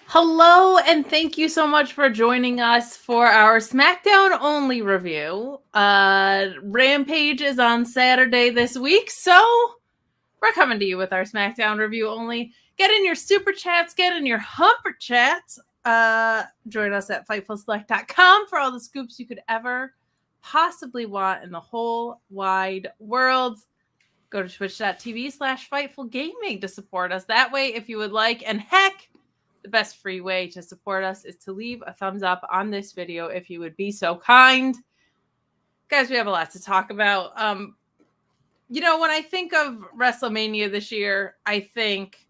Hello, and thank you so much for joining us for our SmackDown only review. Rampage is on Saturday this week, so we're coming to you with our SmackDown review only. Get in your super chats, get in your humper chats. Join us at FightfulSelect.com for all the scoops you could ever possibly want in the whole wide world. Go to twitch.tv/FightfulGaming to support us that way if you would like. And heck, the best free way to support us is to leave a thumbs up on this video if you would be so kind. Guys, we have a lot to talk about. When I think of WrestleMania this year, I think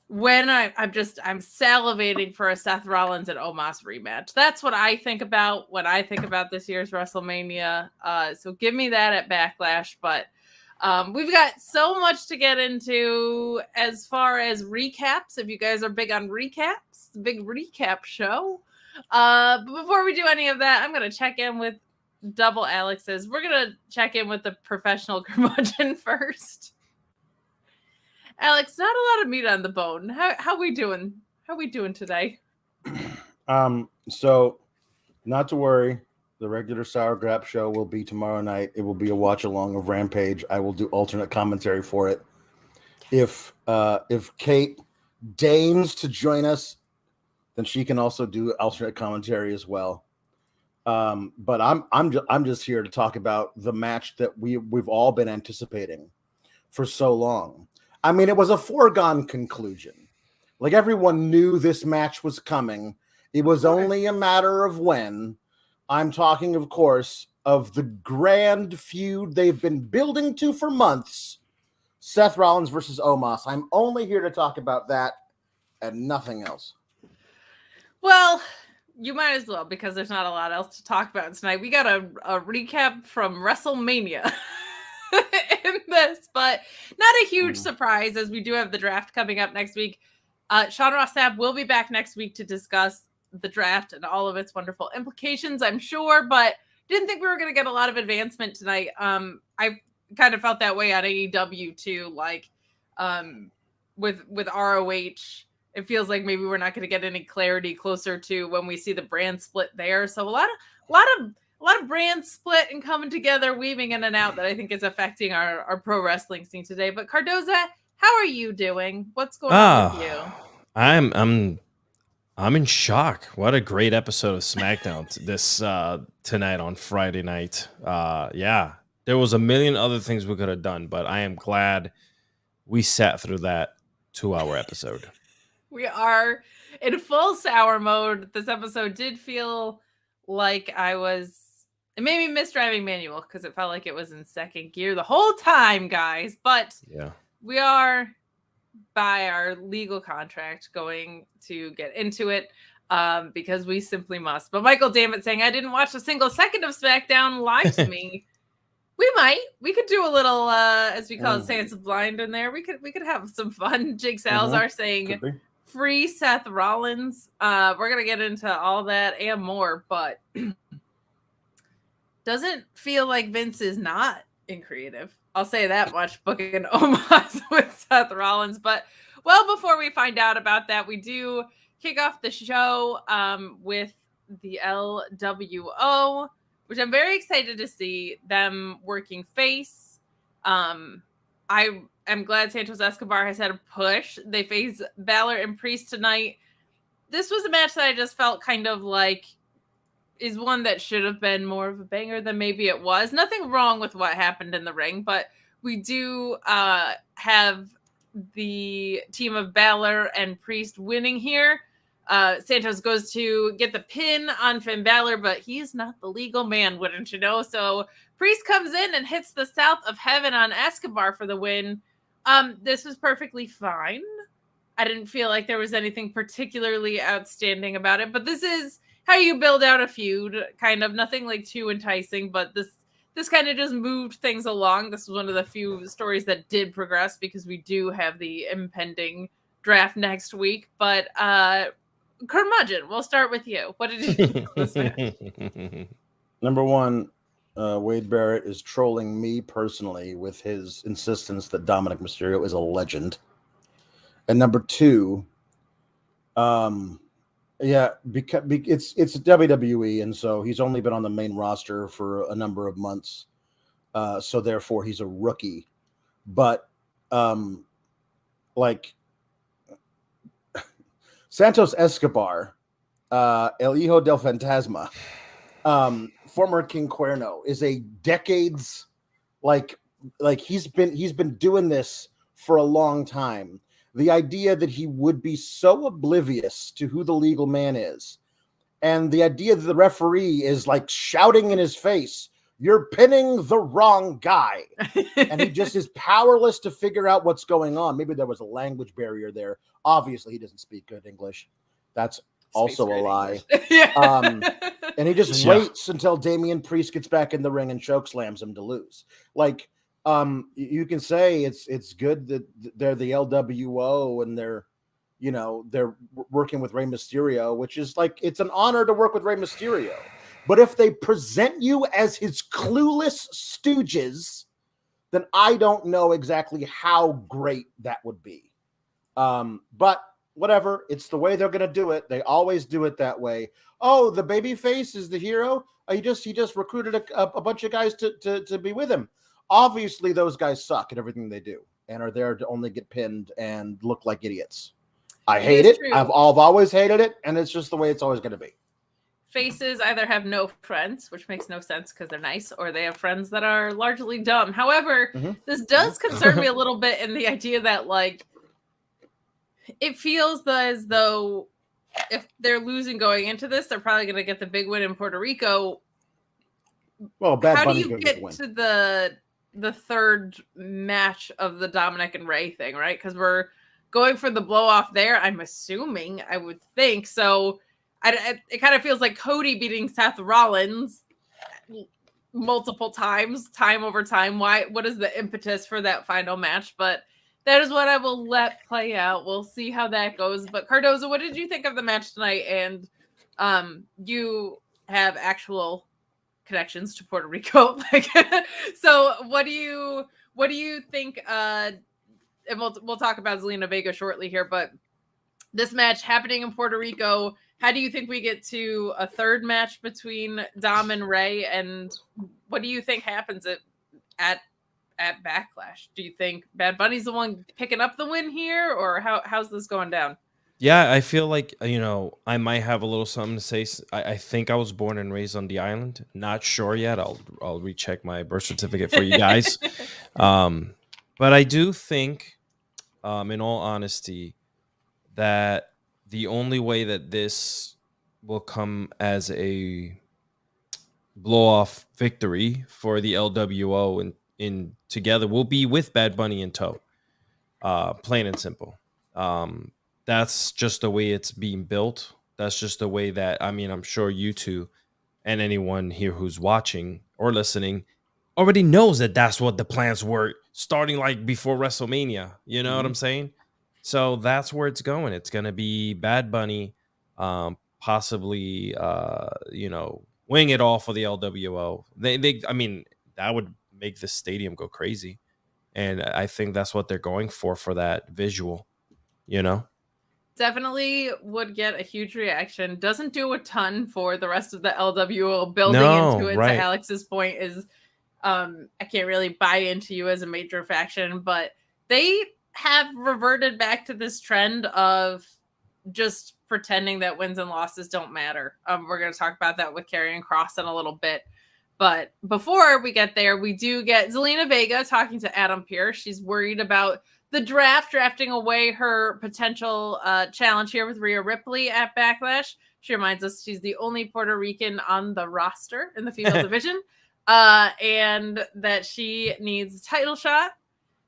when I'm salivating for a Seth Rollins and Omos rematch. That's what I think about when I think about this year's WrestleMania. So give me that at Backlash, but we've got so much to get into as far as recaps. If you guys are big on recaps, big recap show. But before we do any of that, I'm going to check in with double Alex's. We're going to check in with the professional curmudgeon first. Alex, not a lot of meat on the bone. How we doing? How we doing today? So not to worry. The regular Sour Grap show will be tomorrow night. It will be a watch along of Rampage. I will do alternate commentary for it. If Kate deigns to join us, then she can also do alternate commentary as well. But I'm just here to talk about the match that we've all been anticipating for so long. I mean, it was a foregone conclusion. Like, everyone knew this match was coming. It was only a matter of when. I'm talking, of course, of the grand feud they've been building to for months. Seth Rollins versus Omos. I'm only here to talk about that and nothing else. Well, you might as well, because there's not a lot else to talk about tonight. We got a recap from WrestleMania in this, but not a huge surprise, as we do have the draft coming up next week. Sean Ross Sapp will be back next week to discuss the draft and all of its wonderful implications, I'm sure, but didn't think we were going to get a lot of advancement tonight. I kind of felt that way at AEW too, like with ROH. It feels like maybe we're not going to get any clarity closer to when we see the brand split there. So a lot of brand split and coming together, weaving in and out, that I think is affecting our pro wrestling scene today. But Cardoza, how are you doing? What's going on with you? I'm in shock. What a great episode of SmackDown this tonight on Friday night. Yeah, there was a million other things we could have done, but I am glad we sat through that 2-hour episode. We are in full sour mode. This episode did feel like it made me miss driving manual, because it felt like it was in second gear the whole time, guys. But yeah, we are, by our legal contract, going to get into it because we simply must. But Michael Dammit saying, I didn't watch a single second of SmackDown, lied to me. We could do a little as we call it, Santos Blind in there. We could have some fun. Jake Salazar saying free Seth Rollins. We're gonna get into all that and more, but doesn't feel like Vince is not in creative. I'll say that much, booking Omos with Seth Rollins. But well, before we find out about that, we do kick off the show with the LWO, which I'm very excited to see them working face. I am glad Santos Escobar has had a push. They face Balor and Priest tonight. This was a match that I just felt kind of like is one that should have been more of a banger than maybe it was. Nothing wrong with what happened in the ring, but we do have the team of Balor and Priest winning here. Santos goes to get the pin on Finn Balor, but he's not the legal man, wouldn't you know? So Priest comes in and hits the South of Heaven on Escobar for the win. This was perfectly fine. I didn't feel like there was anything particularly outstanding about it, but this is how you build out a feud, kind of. Nothing like too enticing, but this kind of just moved things along. This was one of the few stories that did progress, because we do have the impending draft next week. But Curmudgeon, we'll start with you. What did you think of this match? Number one, Wade Barrett is trolling me personally with his insistence that Dominic Mysterio is a legend. And number two, Yeah, because it's WWE, and so he's only been on the main roster for a number of months, so therefore he's a rookie. But like Santos Escobar, El Hijo del Fantasma, former King Cuerno, is a decades like he's been doing this for a long time. The idea that he would be so oblivious to who the legal man is, and the idea that the referee is like shouting in his face, "You're pinning the wrong guy," and he just is powerless to figure out what's going on. Maybe there was a language barrier there. Obviously, he doesn't speak good English. That's also a lie. And he just waits until Damian Priest gets back in the ring and choke slams him to lose. Like, you can say it's good that they're the LWO and they're working with Rey Mysterio, which is like, it's an honor to work with Rey Mysterio. But if they present you as his clueless stooges, then I don't know exactly how great that would be. But whatever, it's the way they're going to do it. They always do it that way. Oh, the babyface is the hero. He just recruited a bunch of guys to be with him. Obviously, those guys suck at everything they do and are there to only get pinned and look like idiots. I hate it. I've always hated it, and it's just the way it's always going to be. Faces either have no friends, which makes no sense because they're nice, or they have friends that are largely dumb. However, this does concern me a little bit in the idea that, like, it feels as though if they're losing going into this, they're probably going to get the big win in Puerto Rico. Well, Bad Bunny's going to get to the third match of the Dominic and Rey thing, right? Because we're going for the blow off there. I'm assuming, I would think so. It kind of feels like Cody beating Seth Rollins multiple times, time over time. What is the impetus for that final match? But that is what I will let play out. We'll see how that goes. But Cardozo, what did you think of the match tonight? And you have actual connections to Puerto Rico. So what do you think? And we'll talk about Zelina Vega shortly here, but this match happening in Puerto Rico, how do you think we get to a third match between Dom and Rey? And what do you think happens at Backlash? Do you think Bad Bunny's the one picking up the win here, or how's this going down? Yeah, I feel like, I might have a little something to say. I think I was born and raised on the island. Not sure yet. I'll recheck my birth certificate for you guys. But I do think, in all honesty, that the only way that this will come as a blow-off victory for the LWO and in together will be with Bad Bunny in tow. Plain and simple. That's just the way it's being built. That's just the way that, I'm sure you two and anyone here who's watching or listening already knows that that's what the plans were starting like before WrestleMania. You know what I'm saying? So that's where it's going. It's going to be Bad Bunny, possibly, wing it all for the LWO. That would make the stadium go crazy. And I think that's what they're going for that visual, Definitely would get a huge reaction. Doesn't do a ton for the rest of the LWO building into it. Right. To Alex's point is, I can't really buy into you as a major faction, but they have reverted back to this trend of just pretending that wins and losses don't matter. We're going to talk about that with Karrion Kross in a little bit. But before we get there, we do get Zelina Vega talking to Adam Pearce. She's worried about the drafting away her potential challenge here with Rhea Ripley at Backlash. She reminds us she's the only Puerto Rican on the roster in the female division, and that she needs a title shot.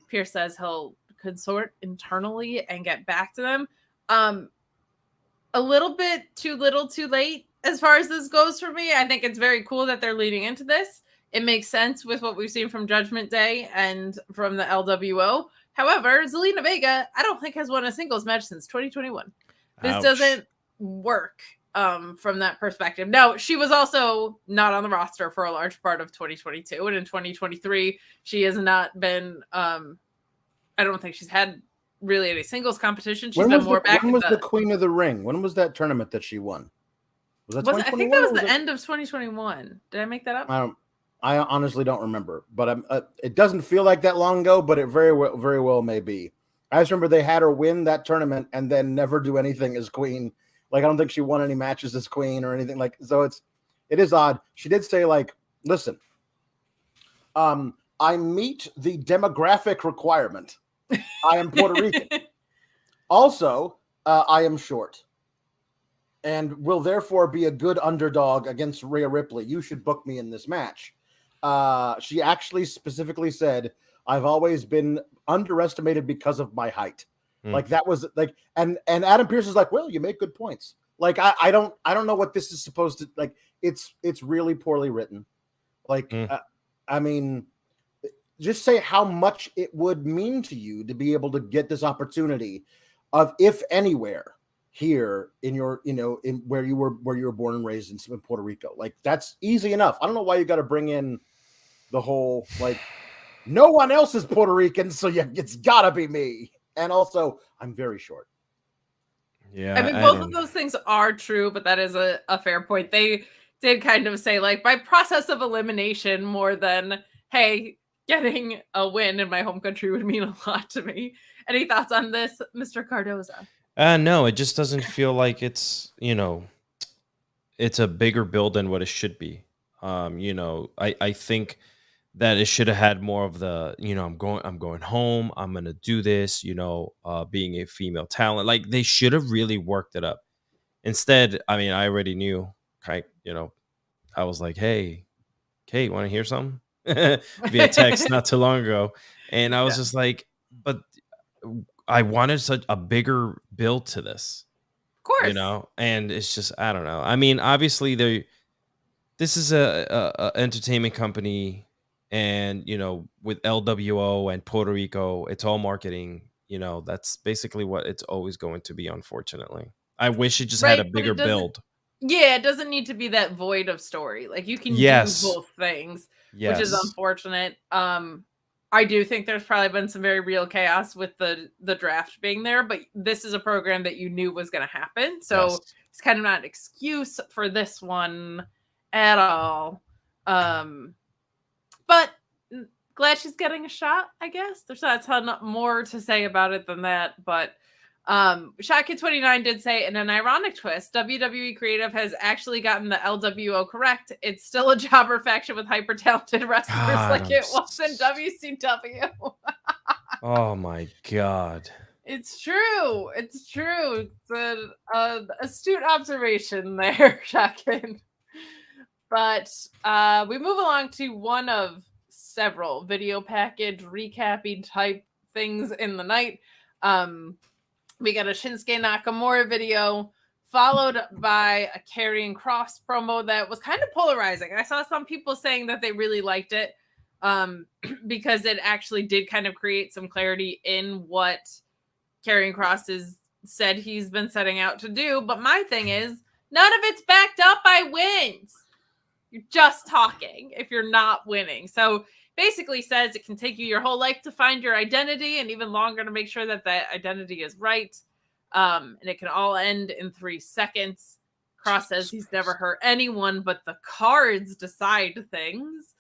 Pearce says he'll consort internally and get back to them. A little bit too little too late as far as this goes for me. I think it's very cool that they're leading into this. It makes sense with what we've seen from Judgment Day and from the LWO. However, Zelina Vega, I don't think has won a singles match since 2021. This doesn't work from that perspective. Now, she was also not on the roster for a large part of 2022. And in 2023, she has not been, I don't think she's had really any singles competition. She's been more back. When was the Queen of the Ring? When was that tournament that she won? Was that 2021? I think that was the end of 2021. Did I make that up? I honestly don't remember, but it doesn't feel like that long ago, but it very well may be. I just remember they had her win that tournament and then never do anything as queen. Like, I don't think she won any matches as queen or anything like. So it is odd. She did say, like, listen, I meet the demographic requirement. I am Puerto Rican. Also, I am short and will therefore be a good underdog against Rhea Ripley. You should book me in this match. She actually specifically said, I've always been underestimated because of my height. Like, that was like, and Adam Pearce is like, well, you make good points. Like, I don't know what this is supposed to, like, it's really poorly written. Like, I mean, just say how much it would mean to you to be able to get this opportunity of, if anywhere, here in your, in where you were born and raised in Puerto Rico. Like, that's easy enough. I don't know why you got to bring in the whole, like, no one else is Puerto Rican, so it's gotta be me. And also, I'm very short. Yeah, I mean, both of those things are true, but that is a fair point. They did kind of say, like, by process of elimination more than, hey, getting a win in my home country would mean a lot to me. Any thoughts on this, Mr. Cardoza? No, it just doesn't feel like it's, it's a bigger build than what it should be. I think that it should have had more of the, I'm going home, I'm gonna do this, being a female talent. Like, they should have really worked it up. Instead, I mean, I already knew, I was like, hey, Kate, want to hear something? Via text not too long ago. And I was just like, but I wanted such a bigger build to this. Of course. And it's just, I don't know. I mean, obviously this is a entertainment company, and with LWO and Puerto Rico, it's all marketing. That's basically what it's always going to be, unfortunately. I wish it just had a bigger build. Yeah, it doesn't need to be that void of story. Like, you can do both things, which is unfortunate. I do think there's probably been some very real chaos with the draft being there, but this is a program that you knew was going to happen. So it's kind of not an excuse for this one at all. But glad she's getting a shot, I guess. There's not a ton more to say about it than that, but Shotkid29 did say, in an ironic twist, WWE Creative has actually gotten the LWO correct. It's still a jobber faction with hyper talented wrestlers it was in WCW. Oh my God. It's true. It's true. It's an astute observation there, Shotkin. But we move along to one of several video package recapping type things in the night. We got a Shinsuke Nakamura video followed by a Karrion Kross promo that was kind of polarizing. I saw some people saying that they really liked it because it actually did kind of create some clarity in what Karrion Kross has said he's been setting out to do. But my thing is, none of it's backed up by wins. You're just talking if you're not winning. So basically says it can take you your whole life to find your identity and even longer to make sure that that identity is right. And it can all end in 3 seconds. Kross says he's never hurt anyone, but the cards decide things.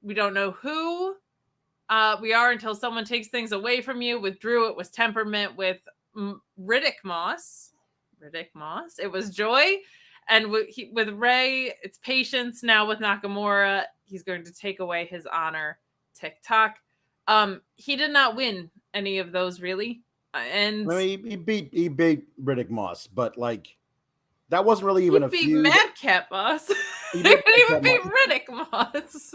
We don't know who we are until someone takes things away from you. With Drew, it was temperament. With Riddick Moss, it was joy. And with Ray, it's patience. Now with Nakamura, he's going to take away his honor. TikTok. He did not win any of those, really. And he beat Riddick Moss, but like that wasn't really even a feud. He beat Madcap Moss. He didn't even beat Riddick Moss.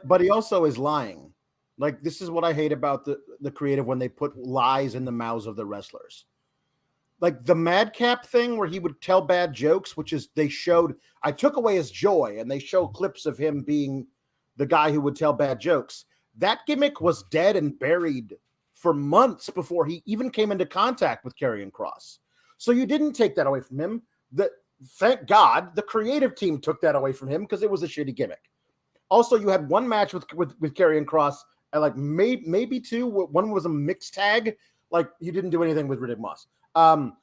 But he also is lying. Like, this is what I hate about the creative, when they put lies in the mouths of the wrestlers. Like the Madcap thing where he would tell bad jokes, which is I took away his joy, and they show clips of him being the guy who would tell bad jokes. That gimmick was dead and buried for months before he even came into contact with Karrion Kross. So you didn't take that away from him. Thank God the creative team took that away from him, because it was a shitty gimmick. Also, you had one match with Karrion Kross like maybe 2. One was a mixed tag. Like he didn't do anything with Riddick Moss. And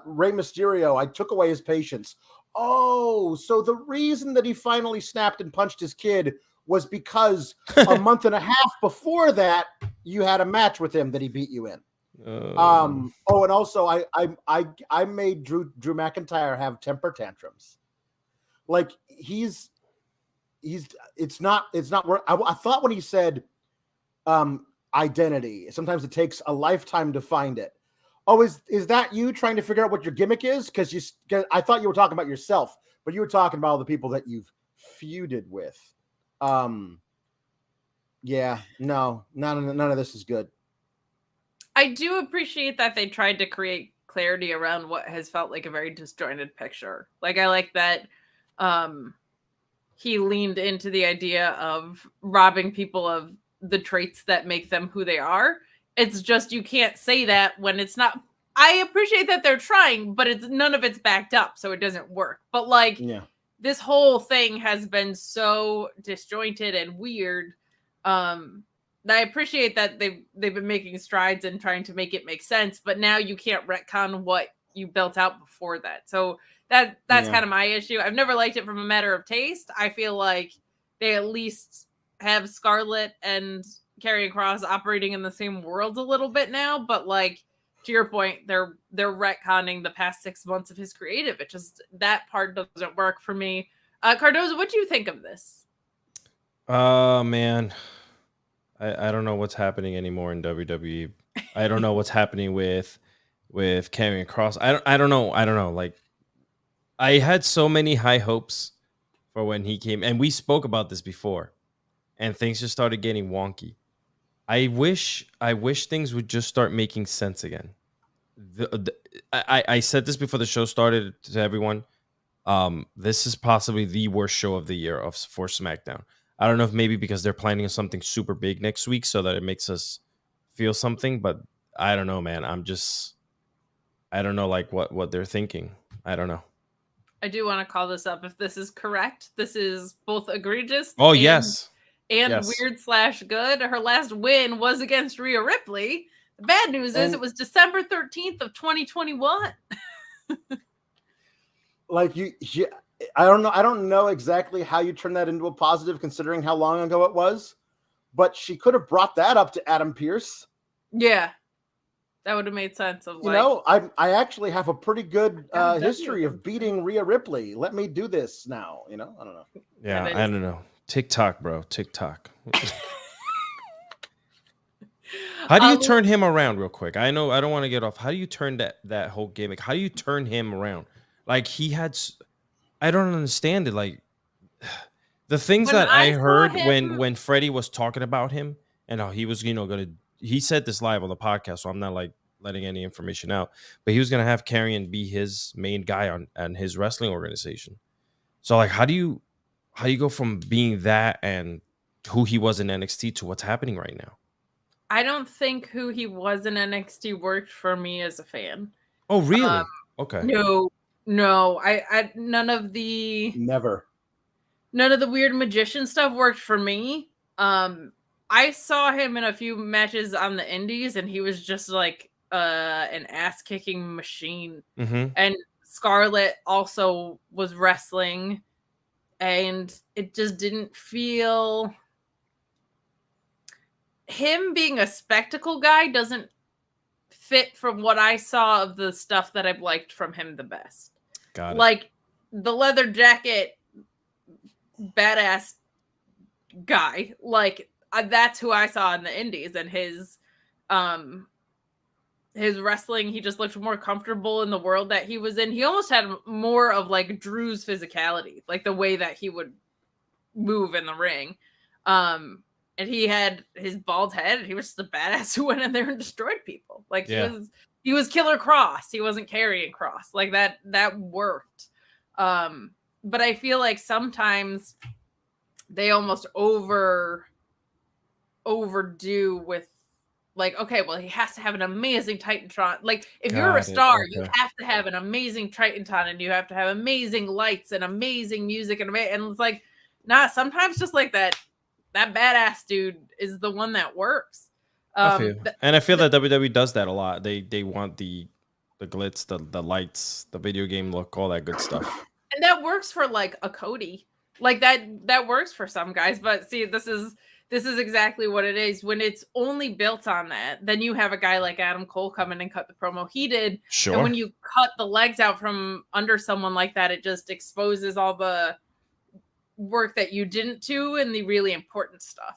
Rey Mysterio, I took away his patience. Oh, so the reason that he finally snapped and punched his kid was because a month and a half before that you had a match with him that he beat you in. And also I made Drew McIntyre have temper tantrums. Like it's not work. I thought when he said identity, sometimes it takes a lifetime to find it. Oh, is that you trying to figure out what your gimmick is? Because I thought you were talking about yourself, but you were talking about all the people that you've feuded with. Yeah, no, none of this is good. I do appreciate that they tried to create clarity around what has felt like a very disjointed picture. Like I like that he leaned into the idea of robbing people of the traits that make them who they are. It's just you can't say that when it's not. I appreciate that they're trying, but none of it's backed up, so it doesn't work. But like this whole thing has been so disjointed and weird. I appreciate that they've been making strides and trying to make it make sense, but now you can't retcon what you built out before that. So that's kind of my issue. I've never liked it from a matter of taste. I feel like they at least have Scarlett and Karrion Kross operating in the same world a little bit now, but like to your point, they're retconning the past 6 months of his creative. It just that part doesn't work for me. Cardozo, what do you think of this? Man, I don't know what's happening anymore in WWE. I don't know what's happening with Karrion Kross. I don't know. Like I had so many high hopes for when he came, and we spoke about this before, and things just started getting wonky. I wish things would just start making sense again. I said this before the show started to everyone. This is possibly the worst show of the year for SmackDown. I don't know if maybe because they're planning something super big next week so that it makes us feel something, but I don't know, man. I don't know like what they're thinking. I don't know. I do want to call this up if this is correct. This is both egregious. Oh, yes. And weird/good. Her last win was against Rhea Ripley. The bad news is it was December 13th of 2021. Like I don't know exactly how you turn that into a positive considering how long ago it was, but she could have brought that up to Adam Pearce. Yeah. That would have made sense. I actually have a pretty good history of beating Rhea Ripley. Let me do this now. I don't know. Yeah, I don't know. TikTok, bro. TikTok. How do you turn him around real quick? I know I don't want to get off. How do you turn that whole gimmick? How do you turn him around? Like I don't understand it. Like the things that I heard when Freddie was talking about him and how he was, he said this live on the podcast, so I'm not like letting any information out, but he was going to have Karrion be his main guy on his wrestling organization. So like, how do you go from being that and who he was in NXT to what's happening right now? I don't think who he was in NXT worked for me as a fan. Oh, really? Okay. No, I none of the weird magician stuff worked for me. I saw him in a few matches on the indies and he was just like an ass-kicking machine. Mm-hmm. And Scarlett also was wrestling and it just didn't feel... Him being a spectacle guy doesn't fit from what I saw of the stuff that I've liked from him the best. Got it. Like the leather jacket badass guy, like that's who I saw in the indies, and his wrestling, he just looked more comfortable in the world that he was in. He almost had more of like Drew's physicality, like the way that he would move in the ring. And he had his bald head, and he was just a badass who went in there and destroyed people. Like he was Killer Kross. He wasn't Karrion Kross. Like that worked. But I feel like sometimes they almost overdo with like, okay, well, he has to have an amazing Titantron. Like if you're a star, you have to have an amazing Titantron, and you have to have amazing lights and amazing music, and it's like, nah, sometimes just like that that badass dude is the one that works. I feel that WWE does that a lot. They want the glitz, the lights, the video game look, all that good stuff. And that works for like a Cody. Like that works for some guys, but see, this is exactly what it is. When it's only built on that, then you have a guy like Adam Cole come in and cut the promo he did. Sure. And when you cut the legs out from under someone like that, it just exposes all the work that you didn't do and the really important stuff.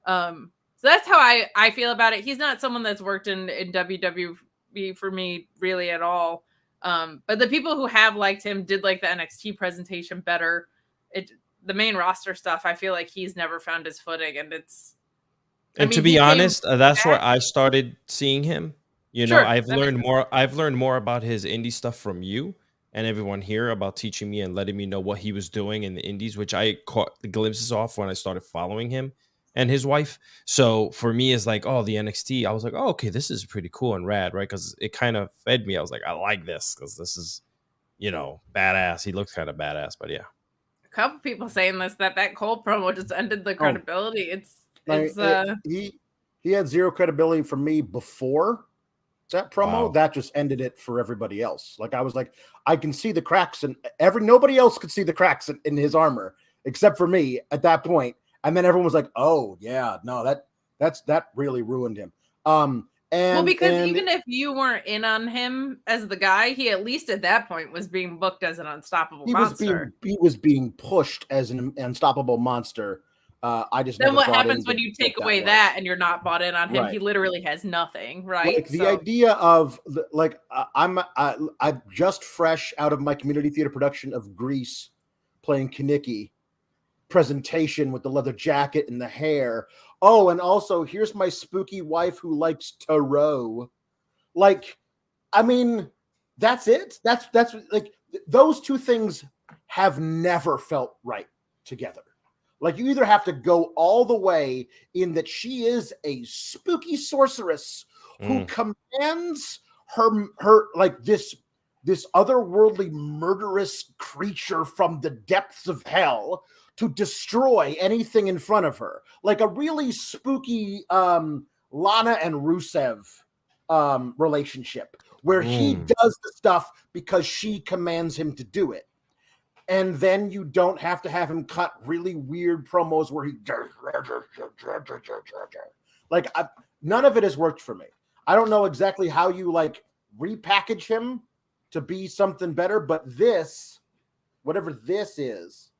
So that's how I feel about it. He's not someone that's worked in WWE for me really at all. But the people who have liked him did like the NXT presentation better. The main roster stuff, I feel like he's never found his footing, and to be honest, that's where I started seeing him. Sure, I've learned more. I've learned more about his indie stuff from you and everyone here about teaching me and letting me know what he was doing in the indies, which I caught the glimpses off when I started following him and his wife. So for me, it's like, oh, the NXT. I was like, oh, okay, this is pretty cool and rad, right? Because it kind of fed me. I was like, I like this because this is, badass. He looks kind of badass, but yeah. A couple people saying that Cole promo just ended the credibility. He had zero credibility for me before that promo. Wow. That just ended it for everybody else. Like I was like, I can see the cracks, and nobody else could see the cracks in his armor except for me at that point. And then everyone was like, "Oh yeah, no, that really ruined him." Even if you weren't in on him as the guy, he at least at that point was being booked as an unstoppable monster. He was being pushed as an unstoppable monster. I just then what happens when you take away that and you're not bought in on him? Right. He literally has nothing, right? Like the idea of I'm just fresh out of my community theater production of Grease, playing Kaneki. Presentation with the leather jacket and the hair. Oh, and also here's my spooky wife who likes tarot. Like, I mean, that's it. That's like those two things have never felt right together. Like you either have to go all the way in that she is a spooky sorceress who commands her like this otherworldly murderous creature from the depths of hell to destroy anything in front of her, like a really spooky Lana and Rusev relationship, where he does the stuff because she commands him to do it. And then you don't have to have him cut really weird promos where he like none of it has worked for me. I don't know exactly how you like repackage him to be something better, but this, whatever this is,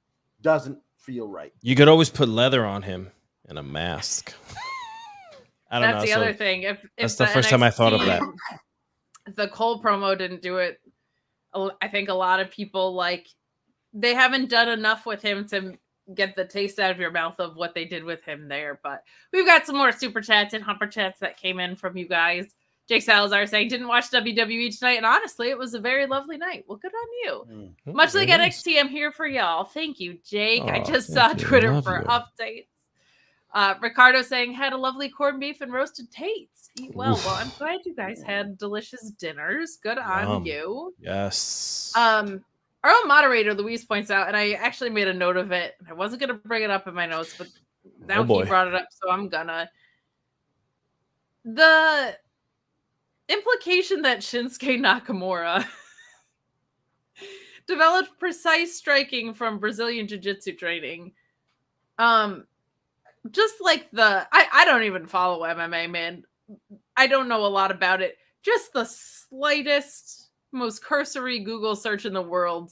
doesn't feel right. You could always put leather on him and a mask. I don't know. That's the other thing. If that's the first time I thought of that. The Cole promo didn't do it. I think a lot of people they haven't done enough with him to get the taste out of your mouth of what they did with him there. But we've got some more super chats and humper chats that came in from you guys. Jake Salazar saying, didn't watch WWE tonight, and honestly, it was a very lovely night. Well, good on you. Much like NXT, I'm here for y'all. Thank you, Jake. I just saw Twitter for updates. Ricardo saying, had a lovely corned beef and roasted Tates. Eat well. Well, I'm glad you guys had delicious dinners. Good on you. Yes. Our own moderator, Louise, points out, and I actually made a note of it. I wasn't going to bring it up in my notes, but now he brought it up, so I'm gonna. The implication that Shinsuke Nakamura developed precise striking from Brazilian Jiu-Jitsu training. Just like I don't even follow MMA, man. I don't know a lot about it. Just the slightest, most cursory Google search in the world.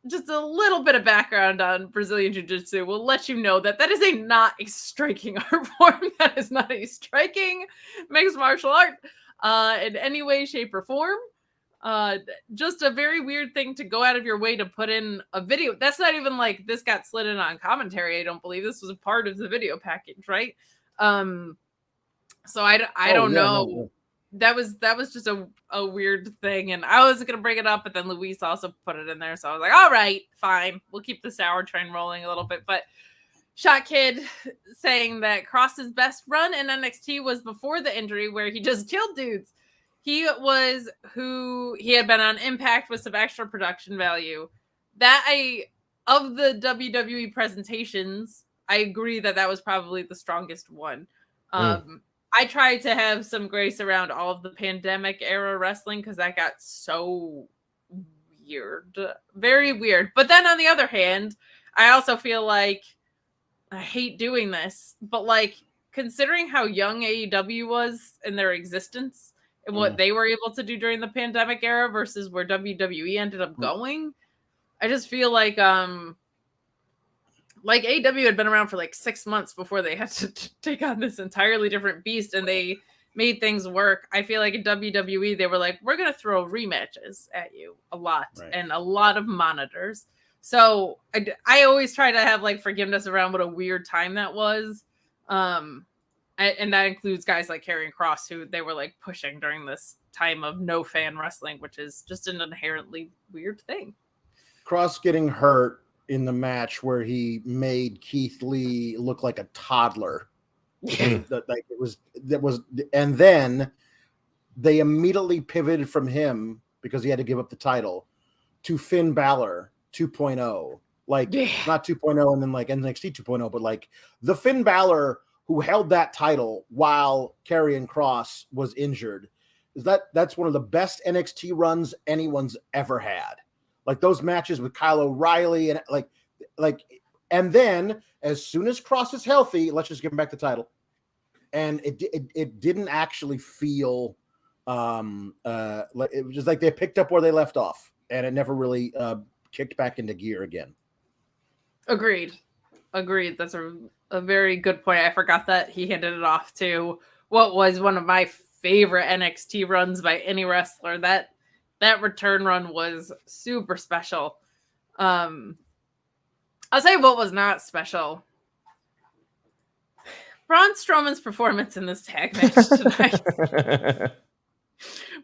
Just a little bit of background on Brazilian Jiu-Jitsu will let you know that is not a striking art form. That is not a striking mixed martial art in any way, shape, or form. Just a very weird thing to go out of your way to put in a video. That's not even like this got slid in on commentary. I don't believe this was a part of the video package, right? So I don't know. No. That was just a weird thing, and I was gonna bring it up, but then Luis also put it in there, so I was like, all right, fine, we'll keep the sour train rolling a little bit. But Shot Kid saying that Cross's best run in NXT was before the injury, where he just killed dudes. He had been on Impact with some extra production value. Of the WWE presentations, I agree that was probably the strongest one. I tried to have some grace around all of the pandemic era wrestling because that got so weird, very weird. But then on the other hand, I also feel like I hate doing this, but like considering how young AEW was in their existence and what they were able to do during the pandemic era versus where WWE ended up going, I just feel like AEW had been around for like 6 months before they had to take on this entirely different beast, and they made things work. I feel like in WWE, they were like, we're going to throw rematches at you a lot and a lot of monitors. So I always try to have like forgiveness around what a weird time that was. And that includes guys like Karrion Kross, who they were like pushing during this time of no fan wrestling, which is just an inherently weird thing. Kross getting hurt in the match where he made Keith Lee look like a toddler. And then they immediately pivoted from him because he had to give up the title to Finn Balor 2.0, not 2.0 and then like NXT 2.0, but like the Finn Balor who held that title while Karrion Kross was injured. That's one of the best NXT runs anyone's ever had. Like those matches with Kyle O'Reilly and and then as soon as Kross is healthy, let's just give him back the title. And it didn't actually feel like it was just like they picked up where they left off, and it never really kicked back into gear again. Agreed. That's a very good point. I forgot that he handed it off to what was one of my favorite NXT runs by any wrestler. That return run was super special. I'll say what was not special. Braun Strowman's performance in this tag match tonight.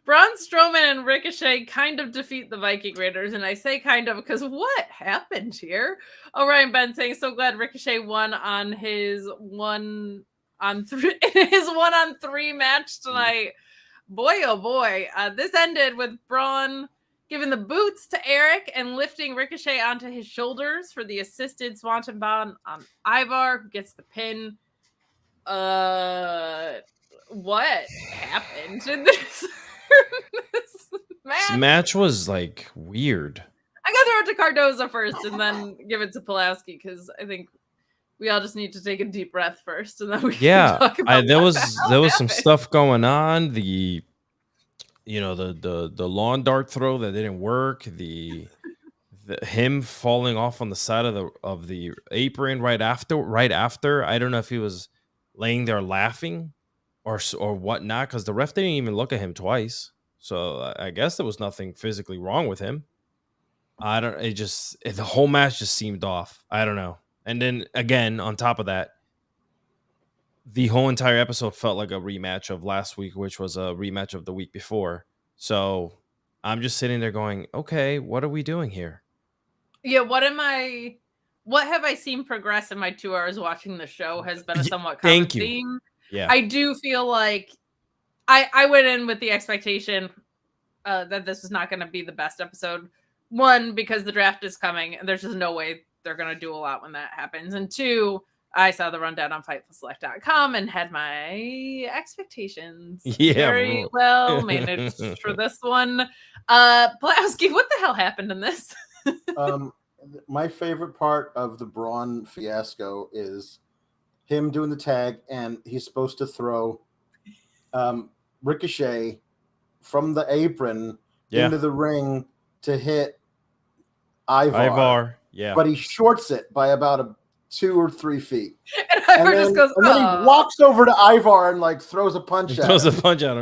Braun Strowman and Ricochet kind of defeat the Viking Raiders, and I say kind of because what happened here? Ryan Ben saying, so glad Ricochet won on his 1-on-3 match tonight. Boy, oh boy. This ended with Braun giving the boots to Eric and lifting Ricochet onto his shoulders for the assisted Swanton Bomb on Ivar, who gets the pin. What happened in this match? This match was like weird. I gotta throw it to Cardoza first and then give it to Pulaski because I think we all just need to take a deep breath first and then we can talk about there was some stuff going on. The lawn dart throw that didn't work. The him falling off on the side of the apron right after. I don't know if he was laying there laughing or whatnot, because the ref didn't even look at him twice. So I guess there was nothing physically wrong with him. The whole match just seemed off. I don't know. And then again, on top of that, the whole entire episode felt like a rematch of last week, which was a rematch of the week before. So I'm just sitting there going, okay, what are we doing here? Yeah, what have I seen progress in my 2 hours watching the show has been a somewhat common theme. Yeah. I do feel like I went in with the expectation that this was not going to be the best episode. One, because the draft is coming, and there's just no way they're going to do a lot when that happens. And two, I saw the rundown on FightfulSelect.com and had my expectations very well managed for this one. Pulaski, what the hell happened in this? My favorite part of the Braun fiasco is him doing the tag, and he's supposed to throw Ricochet from the apron into the ring to hit Ivar. Yeah. But he shorts it by about 2 or 3 feet. And Ivar just goes, and then he walks over to Ivar and like throws a punch at him.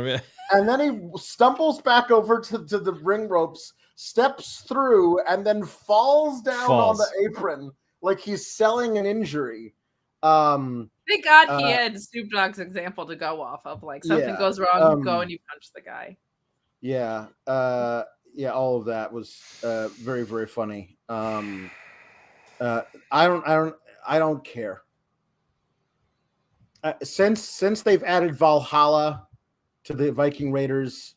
Yeah. And then he stumbles back over to the ring ropes, steps through, and then falls down on the apron like he's selling an injury. Thank God he had Snoop Dogg's example to go off of. Like something goes wrong, you go and you punch the guy. Yeah. All of that was very, very funny. I don't care. Since they've added Valhalla to the Viking Raiders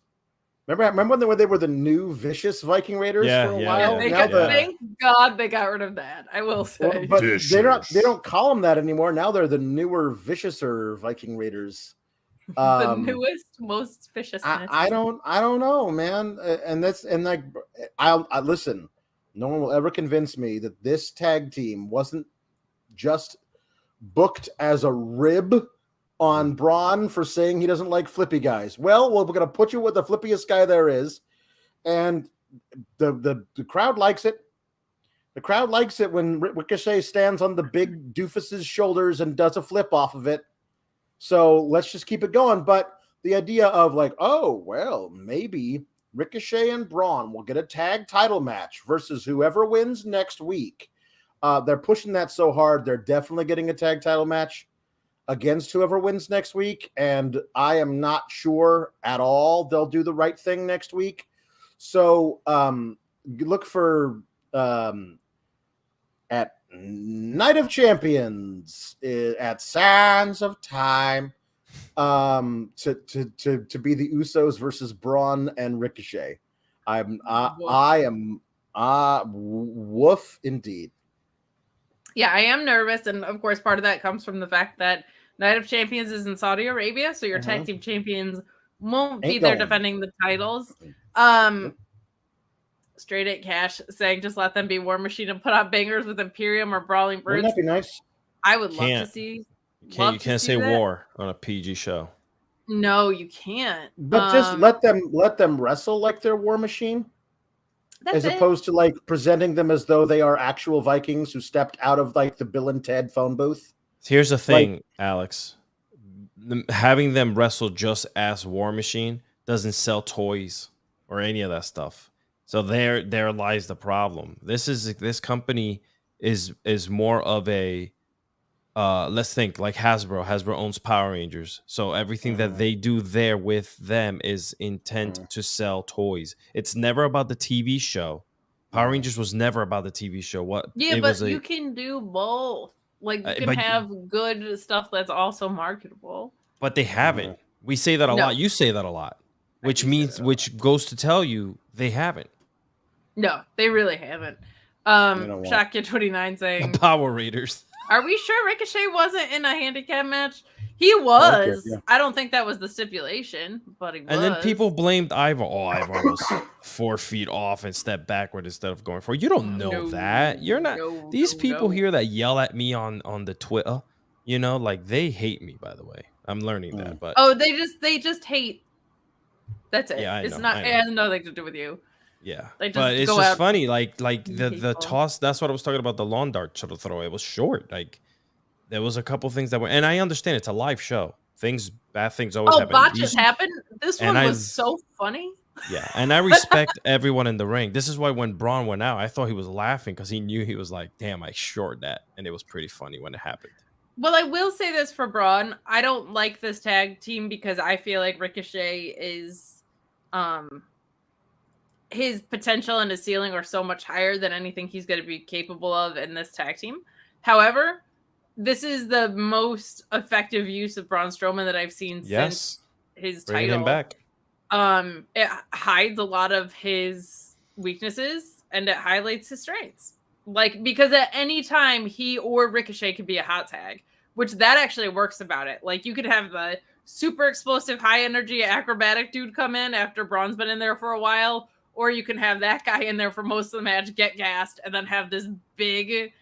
Remember when they were the new vicious Viking Raiders for a while? Thank God they got rid of that. I will say, but they don't call them that anymore. Now they're the newer, viciouser Viking Raiders. The newest, most viciousness. I don't know, man. I listen. No one will ever convince me that this tag team wasn't just booked as a rib on Braun for saying he doesn't like flippy guys. Well, we're going to put you with the flippiest guy there is, and the crowd likes it. The crowd likes it when Ricochet stands on the big doofus's shoulders and does a flip off of it. So let's just keep it going. But the idea of like, oh, well, maybe Ricochet and Braun will get a tag title match versus whoever wins next week. They're pushing that so hard. They're definitely getting a tag title match against whoever wins next week. And I am not sure at all they'll do the right thing next week. So look for at Night of Champions at Sands of Time to be the Usos versus Braun and Ricochet. I am woof indeed. Yeah, I am nervous, and of course part of that comes from the fact that Night of Champions is in Saudi Arabia, so your tag team champions won't be there defending the titles. Straight 8 Cash saying just let them be War Machine and put out bangers with Imperium or Brawling Brutes. Wouldn't that be nice? I would love to see. You can't say that. War on a PG show. No, you can't. But just let them wrestle like they're War Machine, as opposed to like presenting them as though they are actual Vikings who stepped out of like the Bill and Ted phone booth. Here's the thing, Alex. Having them wrestle just as War Machine doesn't sell toys or any of that stuff. So there lies the problem. This company is more of a let's think like Hasbro. Hasbro owns Power Rangers, so everything that they do there with them is intent to sell toys. It's never about the TV show. Power Rangers was never about the TV show. You can do both. Like you can have good stuff that's also marketable. But they haven't. We say that a lot. You say that a lot, which goes to tell you they haven't. No, they really haven't. Shotgun 29 saying Power Raiders. Are we sure Ricochet wasn't in a handicap match? He was. Okay, yeah. I don't think that was the stipulation, but he was. And then people blamed Ivar. Oh, Ivar was 4 feet off and stepped backward instead of going forward. You don't know that. You're not. These people here that yell at me on the Twitter, like they hate me. By the way, I'm learning that. But they just hate. That's it. Yeah, it has nothing to do with you. Yeah, but it's just funny. Like the toss. That's what I was talking about. The lawn dart sort of throw. It was short. Like there was a couple things that were, and I understand it's a live show. Bad things always happen. Botches happen. This one was so funny. Yeah, and I respect everyone in the ring. This is why when Braun went out, I thought he was laughing because he knew he was like, "Damn, I short that," and it was pretty funny when it happened. Well, I will say this for Braun. I don't like this tag team because I feel like Ricochet is, his potential and his ceiling are so much higher than anything he's going to be capable of in this tag team. However, this is the most effective use of Braun Strowman that I've seen since his title. Bringing him back. It hides a lot of his weaknesses and it highlights his strengths. Like, because at any time he or Ricochet could be a hot tag, which that actually works about it. Like, you could have the super explosive, high energy acrobatic dude come in after Braun's been in there for a while. Or you can have that guy in there for most of the match, get gassed, and then have this big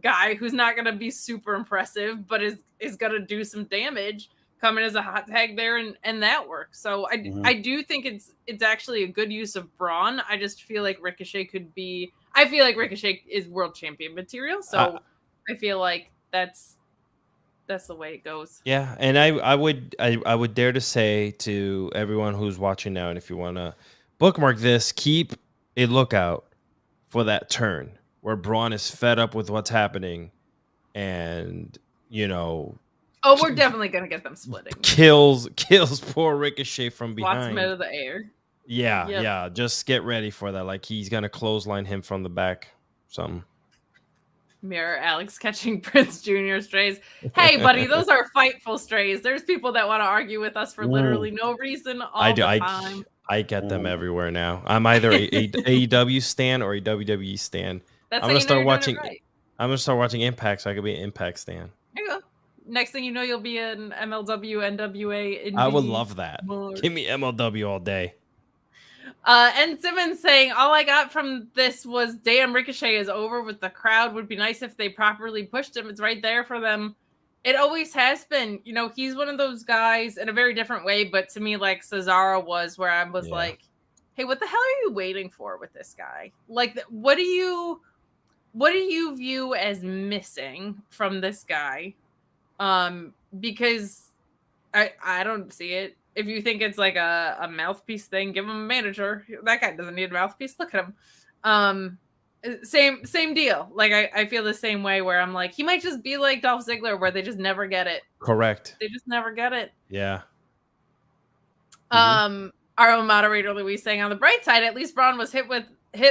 guy who's not going to be super impressive, but is going to do some damage, come in as a hot tag there, and that works. So I do think it's actually a good use of Braun. I just feel like Ricochet could be... I feel like Ricochet is world champion material, so I feel like that's the way it goes. Yeah, and I would dare to say to everyone who's watching now, and if you want to bookmark this, keep a lookout for that turn where Braun is fed up with what's happening and, we're definitely going to get them splitting. Kills poor Ricochet from behind. Lots him out of the air. Yeah. Just get ready for that. Like he's going to clothesline him from the back. Something. Mirror Alex catching Prince Jr. strays. Hey, buddy, those are fightful strays. There's people that want to argue with us for literally no reason all the time. I get them everywhere now. I'm either a AEW stan or a WWE stan. That's I'm how gonna you know start you're watching. doing it right. I'm gonna start watching Impact, so I could be an Impact stan. There you go. Next thing you know, you'll be an MLW, NWA, Indie. I would love that. More. Give me MLW all day. And Simmons saying, all I got from this was, damn, Ricochet is over with the crowd. Would be nice if they properly pushed him. It's right there for them. It always has been. You know, he's one of those guys in a very different way, but to me, like Cesaro was, where I was like, hey, what the hell are you waiting for with this guy? Like, what do you view as missing from this guy? Because I don't see it. If you think it's like a mouthpiece thing, give him a manager. That guy doesn't need a mouthpiece. Look at him. Same deal. Like I feel the same way where I'm like, he might just be like Dolph Ziggler, where they just never get it. Correct. They just never get it. Yeah. Our own moderator Louise saying, on the bright side, at least Braun was hit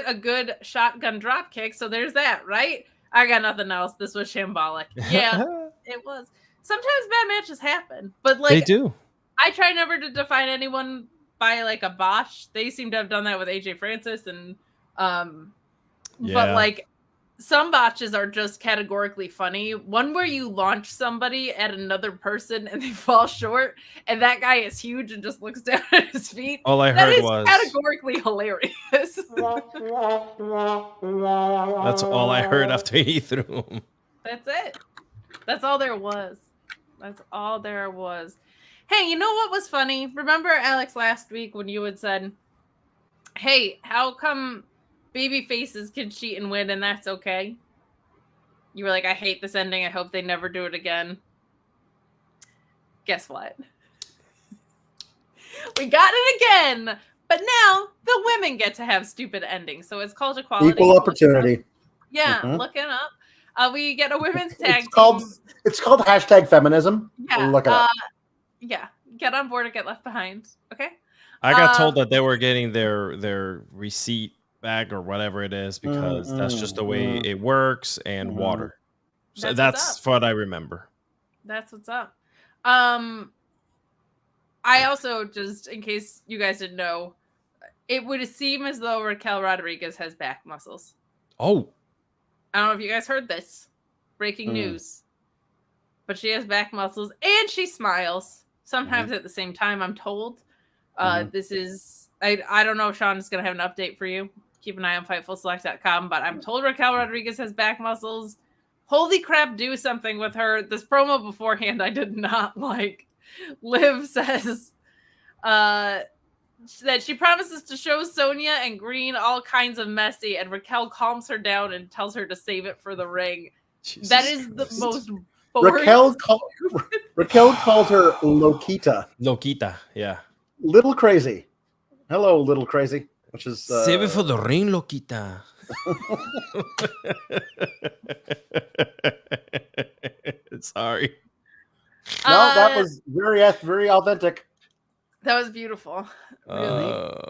a good shotgun drop kick. So there's that, right? I got nothing else. This was shambolic. Yeah, it was. Sometimes bad matches happen, but like they do. I try never to define anyone by like a botch. They seem to have done that with AJ Francis and but like some botches are just categorically funny. One where you launch somebody at another person and they fall short, and that guy is huge and just looks down at his feet. All I heard was categorically hilarious. That's all I heard after he threw him. That's it. That's all there was. That's all there was. Hey, you know what was funny? Remember, Alex, last week when you had said, hey, how come baby faces can cheat and win and that's okay? You were like, I hate this ending. I hope they never do it again. Guess what? We got it again. But now the women get to have stupid endings. So it's called equality. Equal opportunity. Yeah, look it up. We get a women's tag team. It's called #feminism. Yeah. Look it up. Yeah. Get on board or get left behind. Okay. I got told that they were getting their receipt back or whatever it is because that's just the way it works and water. So that's what I remember. That's what's up. I also, just in case you guys didn't know, it would seem as though Raquel Rodriguez has back muscles. Oh. I don't know if you guys heard this. Breaking news. But she has back muscles and she smiles. Sometimes at the same time, I'm told. This is... I don't know if Sean is going to have an update for you. Keep an eye on FightfulSelect.com. But I'm told Raquel Rodriguez has back muscles. Holy crap, do something with her. This promo beforehand I did not like. Liv says that she promises to show Sonya and Green all kinds of messy, and Raquel calms her down and tells her to save it for the ring. Jesus that is Christ. The most boring. Raquel called her Lokita. Lokita, yeah. Little crazy. Hello, little crazy. Which is save it for the ring, Lokita. Sorry. No, that was very authentic. That was beautiful. Really.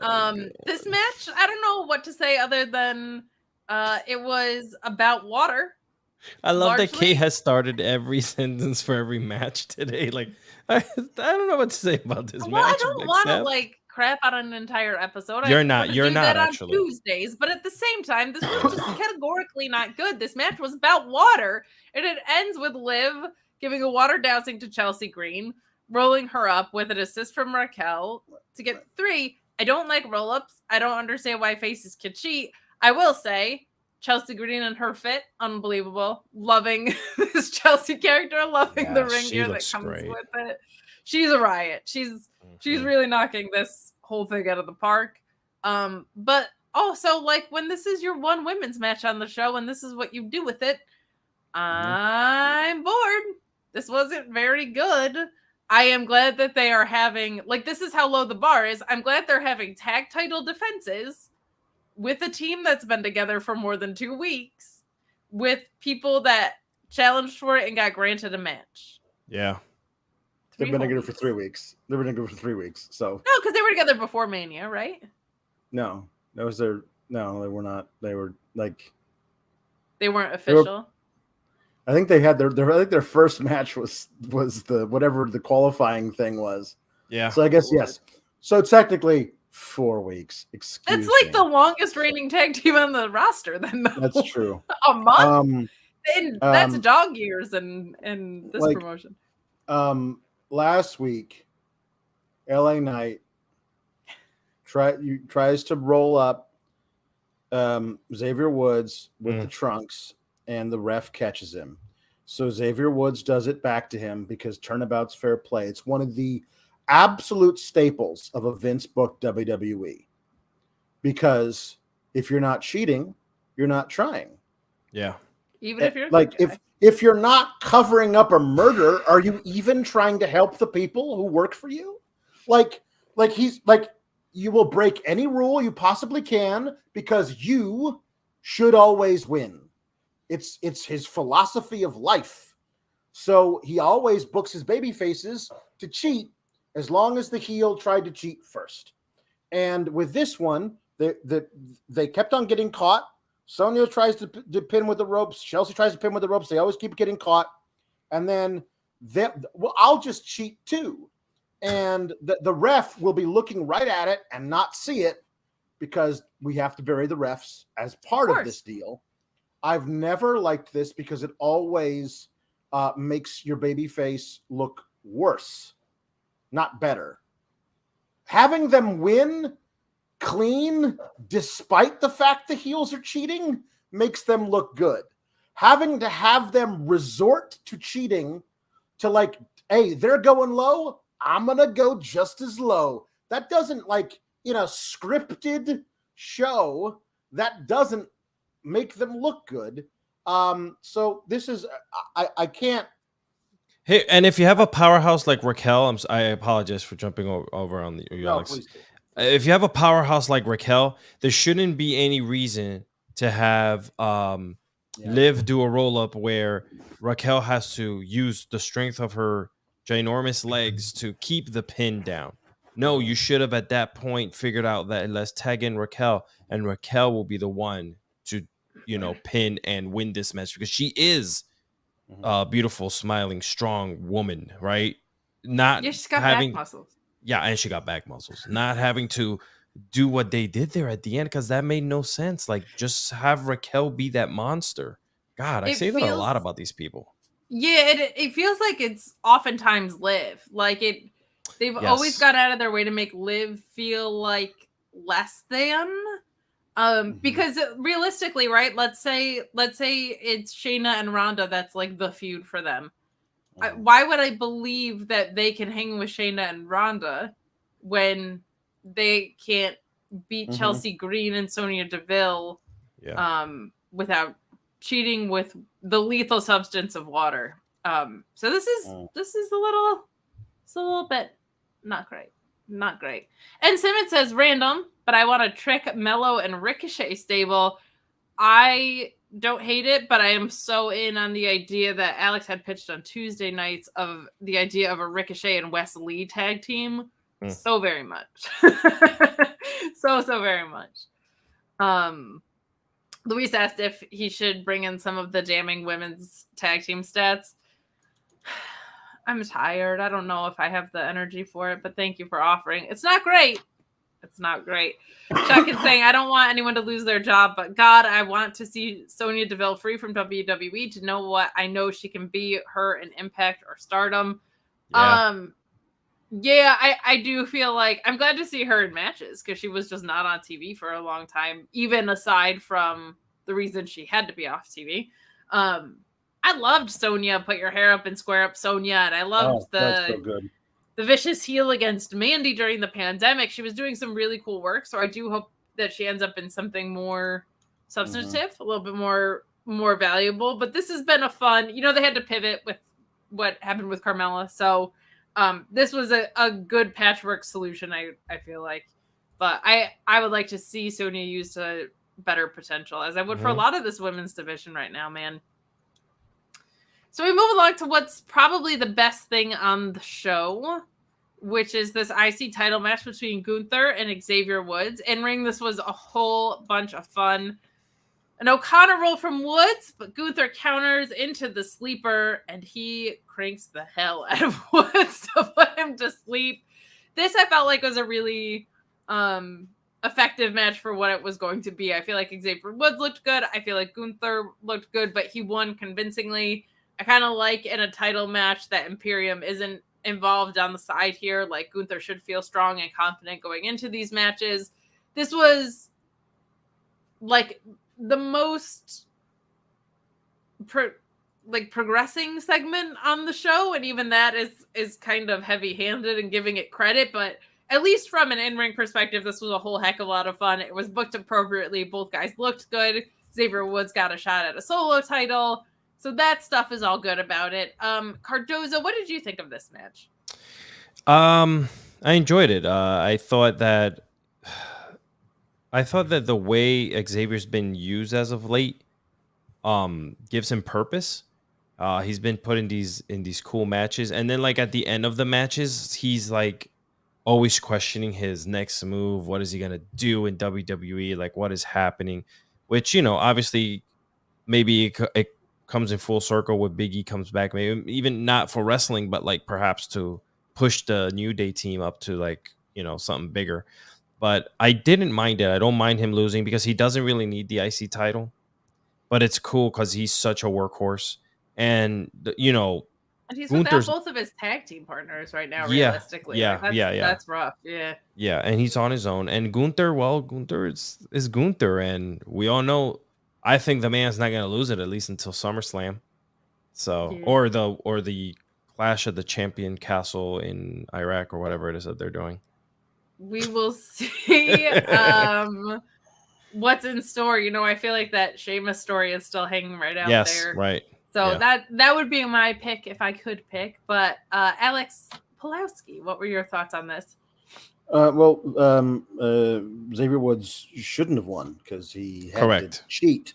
This match, I don't know what to say other than it was about water. I love that Kate has started every sentence for every match today. Like, I don't know what to say about this match. I don't want to like crap out an entire episode. You're not actually. On Tuesdays, but at the same time, this was just categorically not good. This match was about water, and it ends with Liv giving a water dousing to Chelsea Green, rolling her up with an assist from Raquel to get 3. I don't like roll-ups. I don't understand why faces can cheat. I will say, Chelsea Green and her fit, unbelievable. Loving this Chelsea character, loving the ring gear that comes with it. She's a riot. She's really knocking this whole thing out of the park. But also, like, when this is your one women's match on the show and this is what you do with it, I'm bored. This wasn't very good. I am glad that they are having, like, this is how low the bar is. I'm glad they're having tag title defenses with a team that's been together for more than 2 weeks, with people that challenged for it and got granted a match. Yeah. They've been together for 3 weeks. They've been together for 3 weeks. So no, because they were together before Mania, right? No, that was their. No, they were not. They were like. They weren't official. I think they had their. I think their first match was the whatever the qualifying thing was. Yeah. So I guess yes. So technically, 4 weeks. Excuse It's like me. the longest reigning tag team on the roster. Then though. That's true. A month. And that's dog years in this like, promotion. Last week, LA Knight tries to roll up Xavier Woods with the trunks, and the ref catches him. So Xavier Woods does it back to him because turnabout's fair play. It's one of the absolute staples of a Vince booked WWE. Because if you're not cheating, you're not trying. Yeah. Even if you're like if you're not covering up a murder, are you even trying to help the people who work for you? Like he's like, you will break any rule you possibly can because you should always win. It's his philosophy of life. So he always books his baby faces to cheat as long as the heel tried to cheat first. And with this one, they kept on getting caught. Sonya tries to pin with the ropes. Chelsea tries to pin with the ropes. They always keep getting caught. And then, I'll just cheat too. And the ref will be looking right at it and not see it because we have to bury the refs as part of this deal. I've never liked this because it always makes your baby face look worse, not better. Having them win clean, despite the fact the heels are cheating, makes them look good. Having to have them resort to cheating to like, hey, they're going low, I'm going to go just as low. That doesn't, like, in a scripted show, that doesn't make them look good. So this is, I can't. Hey, and if you have a powerhouse like Raquel, I apologize for jumping over on you, Alex. Please do. If you have a powerhouse like Raquel, there shouldn't be any reason to have Liv do a roll up where Raquel has to use the strength of her ginormous legs to keep the pin down. No, you should have at that point figured out that let's tag in Raquel, and Raquel will be the one to, pin and win this match because she is a beautiful, smiling, strong woman, right? Not she's got having back muscles. Yeah, and she got back muscles. Not having to do what they did there at the end because that made no sense. Like, just have Raquel be that monster. God, I say that a lot about these people. Yeah, it feels like it's oftentimes Liv. Like they've always got out of their way to make Liv feel like less than. Because realistically, right? Let's say it's Shayna and Ronda that's like the feud for them. Why would I believe that they can hang with Shayna and Ronda when they can't beat Chelsea Green and Sonya Deville without cheating with the lethal substance of water? So this is a little bit not great. Not great. And Simmons says random, but I want to trick Mello and Ricochet stable. I don't hate it, but I am so in on the idea that Alex had pitched on Tuesday nights of the idea of a Ricochet and Wes Lee tag team. So very much. so very much. Luis asked if he should bring in some of the damning women's tag team stats. I'm tired. I don't know if I have the energy for it, but thank you for offering. It's not great. It's not great. Chuck is saying, I don't want anyone to lose their job, but God, I want to see Sonya Deville free from WWE to know what I know she can be, her in Impact or Stardom. Yeah. I do feel like I'm glad to see her in matches because she was just not on TV for a long time, even aside from the reason she had to be off TV. I loved Sonya, put your hair up and square up Sonya, and I loved that's so good. The vicious heel against Mandy during the pandemic. She was doing some really cool work, so I do hope that she ends up in something more substantive, a little bit more valuable. But this has been a fun, they had to pivot with what happened with Carmella, so this was a good patchwork solution, I feel like. But I would like to see Sonya used to better potential, as I would for a lot of this women's division right now, man. So we move along to what's probably the best thing on the show, which is this IC title match between Gunther and Xavier Woods. In ring, this was a whole bunch of fun. An O'Connor roll from Woods, but Gunther counters into the sleeper, and he cranks the hell out of Woods to put him to sleep. This I felt like was a really effective match for what it was going to be. I feel like Xavier Woods looked good. I feel like Gunther looked good, but he won convincingly. I kind of like in a title match that Imperium isn't involved on the side here. Like Gunther should feel strong and confident going into these matches. This was like the most progressing segment on the show, and even that is kind of heavy-handed and giving it credit, but at least from an in-ring perspective, this was a whole heck of a lot of fun. It was booked appropriately. Both guys looked good. Xavier Woods got a shot at a solo title. So that stuff is all good about it. Cardozo, what did you think of this match? I enjoyed it. I thought that the way Xavier's been used as of late gives him purpose. He's been put in these cool matches, and then like at the end of the matches, he's like always questioning his next move. What is he gonna do in WWE? Like, what is happening? Which, obviously, maybe it comes in full circle with Big E comes back. Maybe even not for wrestling, but like perhaps to push the New Day team up to like something bigger. But I didn't mind it. I don't mind him losing because he doesn't really need the IC title. But it's cool because he's such a workhorse, and and he's Gunther's, without both of his tag team partners right now. Yeah, realistically, yeah, that's rough. Yeah, and he's on his own. And Gunther is Gunther, and we all know. I think the man's not gonna lose it at least until SummerSlam. So, Yeah. or the Clash of the Champion Castle in Iraq or whatever it is that they're doing. We will see what's in store. I feel like that Sheamus story is still hanging right out there. Right. So that would be my pick if I could pick. But Alex Pulowski, what were your thoughts on this? Xavier Woods shouldn't have won because he had Correct. to cheat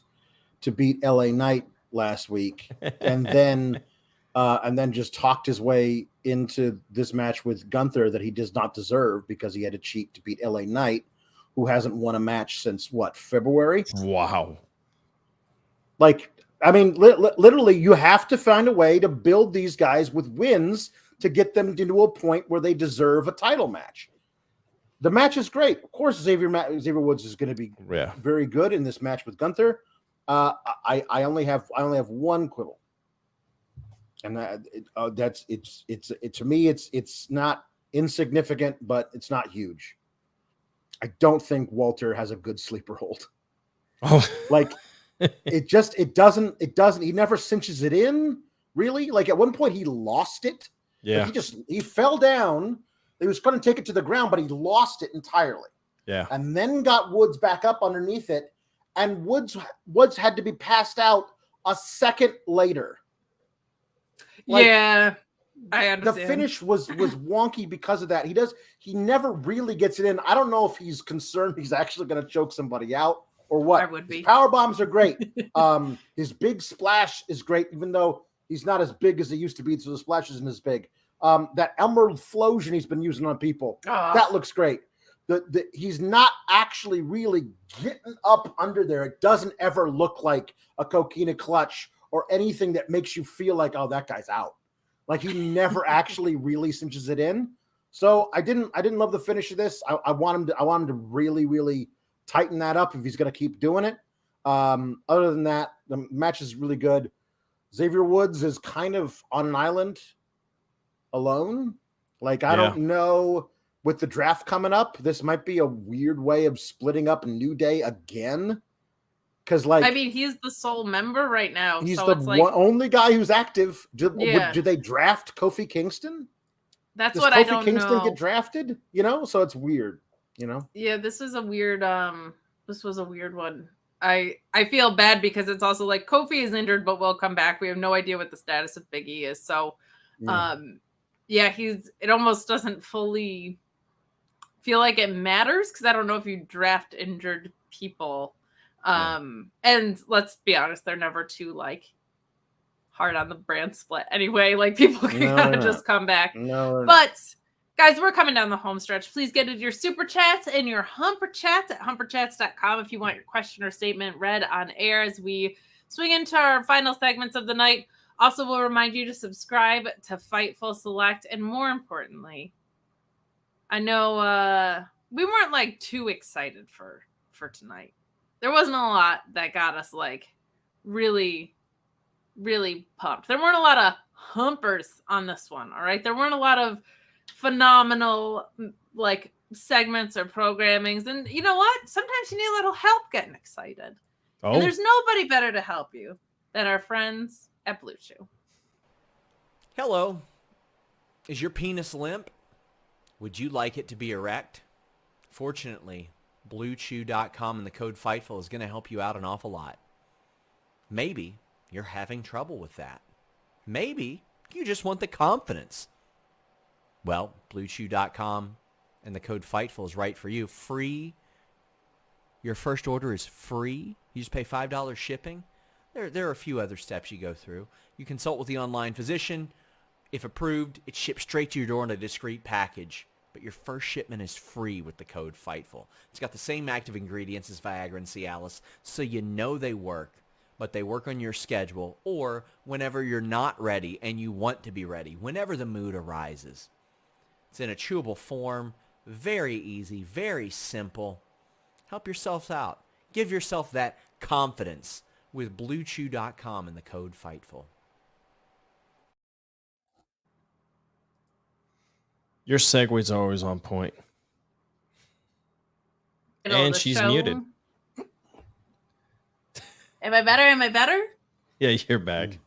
to beat LA Knight last week, and then just talked his way into this match with Gunther that he does not deserve because he had to cheat to beat LA Knight, who hasn't won a match since February. Wow. Like, I mean, literally, you have to find a way to build these guys with wins to get them into a point where they deserve a title match. The match is great. Of course, Xavier Woods is going to be very good in this match with Gunther. I only have one quibble, and to me it's not insignificant, but it's not huge. I don't think Walter has a good sleeper hold. Oh, like it doesn't. He never cinches it in really. Like at one point he lost it. Yeah, like he fell down. He was going to take it to the ground, but he lost it entirely. Yeah. And then got Woods back up underneath it, and Woods had to be passed out a second later. Yeah, I understand. The finish was wonky because of that. He never really gets it in. I don't know if he's concerned he's actually going to choke somebody out or what. I would be. His power bombs are great. His big splash is great, even though he's not as big as he used to be, so the splash isn't as big. That Emerald Flosion he's been using on people, that looks great. He's not actually really getting up under there. It doesn't ever look like a coquina clutch or anything that makes you feel like, oh, that guy's out. Like he never actually really cinches it in. So I didn't love the finish of this. I want him to really, really tighten that up if he's going to keep doing it. Other than that, the match is really good. Xavier Woods is kind of on an island alone. Like, I don't know, with the draft coming up, this might be a weird way of splitting up New Day again. Because, like, I mean, he's the sole member right now. He's so the only guy who's active. Do they draft Kofi Kingston? That's Does what Kofi I don't Kingston know. Get drafted? So it's weird. Yeah, this is a weird. This was a weird one. I feel bad because it's also like Kofi is injured, but will come back. We have no idea what the status of Big E is. So, it almost doesn't fully feel like it matters because I don't know if you draft injured people. And let's be honest, they're never too hard on the brand split anyway. Like people can kind of just come back. But guys, we're coming down the home stretch. Please get into your super chats and your humper chats at humperchats.com if you want your question or statement read on air as we swing into our final segments of the night. Also, we'll remind you to subscribe to Fightful Select, and more importantly, I know we weren't like too excited for tonight. There wasn't a lot that got us like really, really pumped. There weren't a lot of humpers on this one. All right. There weren't a lot of phenomenal like segments or programmings. And you know what? Sometimes you need a little help getting excited. Oh, And there's nobody better to help you than our friends at Blue Chew. Hello. Is your penis limp? Would you like it to be erect? Fortunately, BlueChew.com and the code FIGHTFUL is going to help you out an awful lot. Maybe you're having trouble with that. Maybe you just want the confidence. Well, BlueChew.com and the code FIGHTFUL is right for you. Free. Your first order is free. You just pay $5 shipping. There are a few other steps you go through. You consult with the online physician. If approved, it ships straight to your door in a discreet package. But your first shipment is free with the code FIGHTFUL. It's got the same active ingredients as Viagra and Cialis, so you know they work. But they work on your schedule or whenever you're not ready and you want to be ready, whenever the mood arises. It's in a chewable form, very easy, very simple. Help yourself out. Give yourself that confidence with BlueChew.com and the code FIGHTFUL. your segues are always on point. And she's muted. Am I better? Am I better? Yeah, you're back.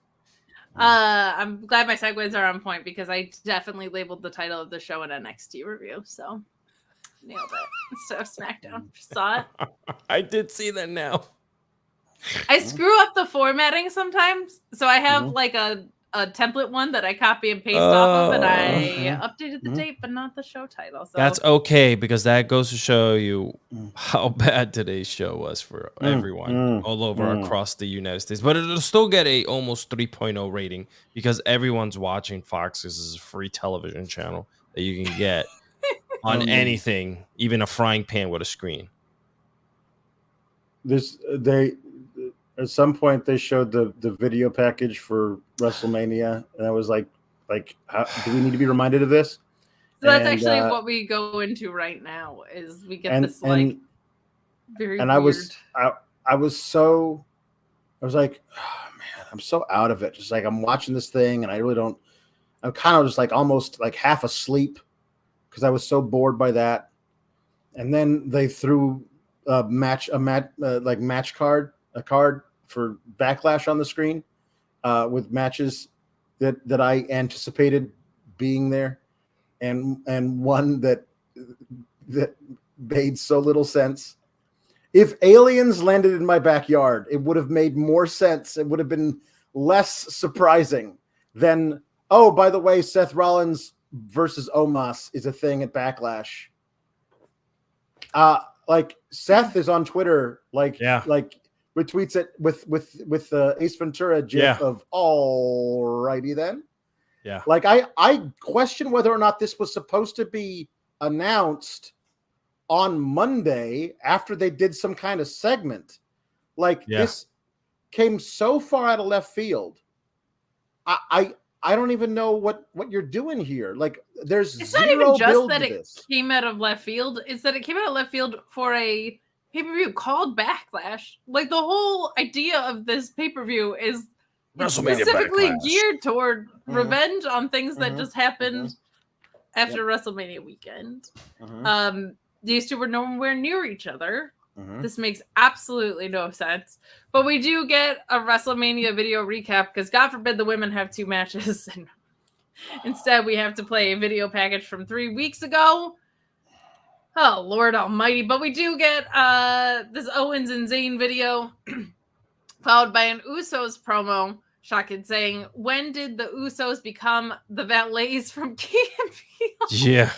I'm glad my segues are on point because I definitely labeled the title of the show an NXT review. So nailed it. Instead of SmackDown. Saw it. I did see that now. I screw up the formatting sometimes. So I have like a template one that I copy and paste off of, and I updated the date, but not the show title. So that's okay, because that goes to show you how bad today's show was for everyone all over across the United States. But it'll still get a almost 3.0 rating because everyone's watching Fox. This is a free television channel that you can get on anything, even a frying pan with a screen. At some point they showed the video package for WrestleMania, and I was like, how, do we need to be reminded of this? So that's actually what we go into right now. Is we get this like very and weird. I was like, oh, man, I'm so out of it. Just like I'm watching this thing, and I'm kind of just like almost like half asleep because I was so bored by that. And then they threw a card for Backlash on the screen with matches that I anticipated being there, and one that made so little sense. If aliens landed in my backyard, it would have made more sense. It would have been less surprising than, oh, by the way, Seth Rollins versus Omos is a thing at Backlash. Like Seth is on Twitter, retweets it with Ace Ventura gif of alrighty then. Yeah. Like I question whether or not this was supposed to be announced on Monday after they did some kind of segment. This came so far out of left field. I don't even know what you're doing here. Like there's it's zero not even just build that to it this. came out of left field. It's that it came out of left field for a pay-per-view called Backlash. Like the whole idea of this pay-per-view is specifically geared toward revenge on things that just happened after WrestleMania weekend. These two were nowhere near each other. This makes absolutely no sense. But we do get a WrestleMania video recap because God forbid the women have two matches. And instead, we have to play a video package from 3 weeks ago. Oh, Lord almighty. But we do get this Owens and Zayn video followed by an Usos promo. Shocking, saying, when did the Usos become the valets from Key and Peele? Yeah.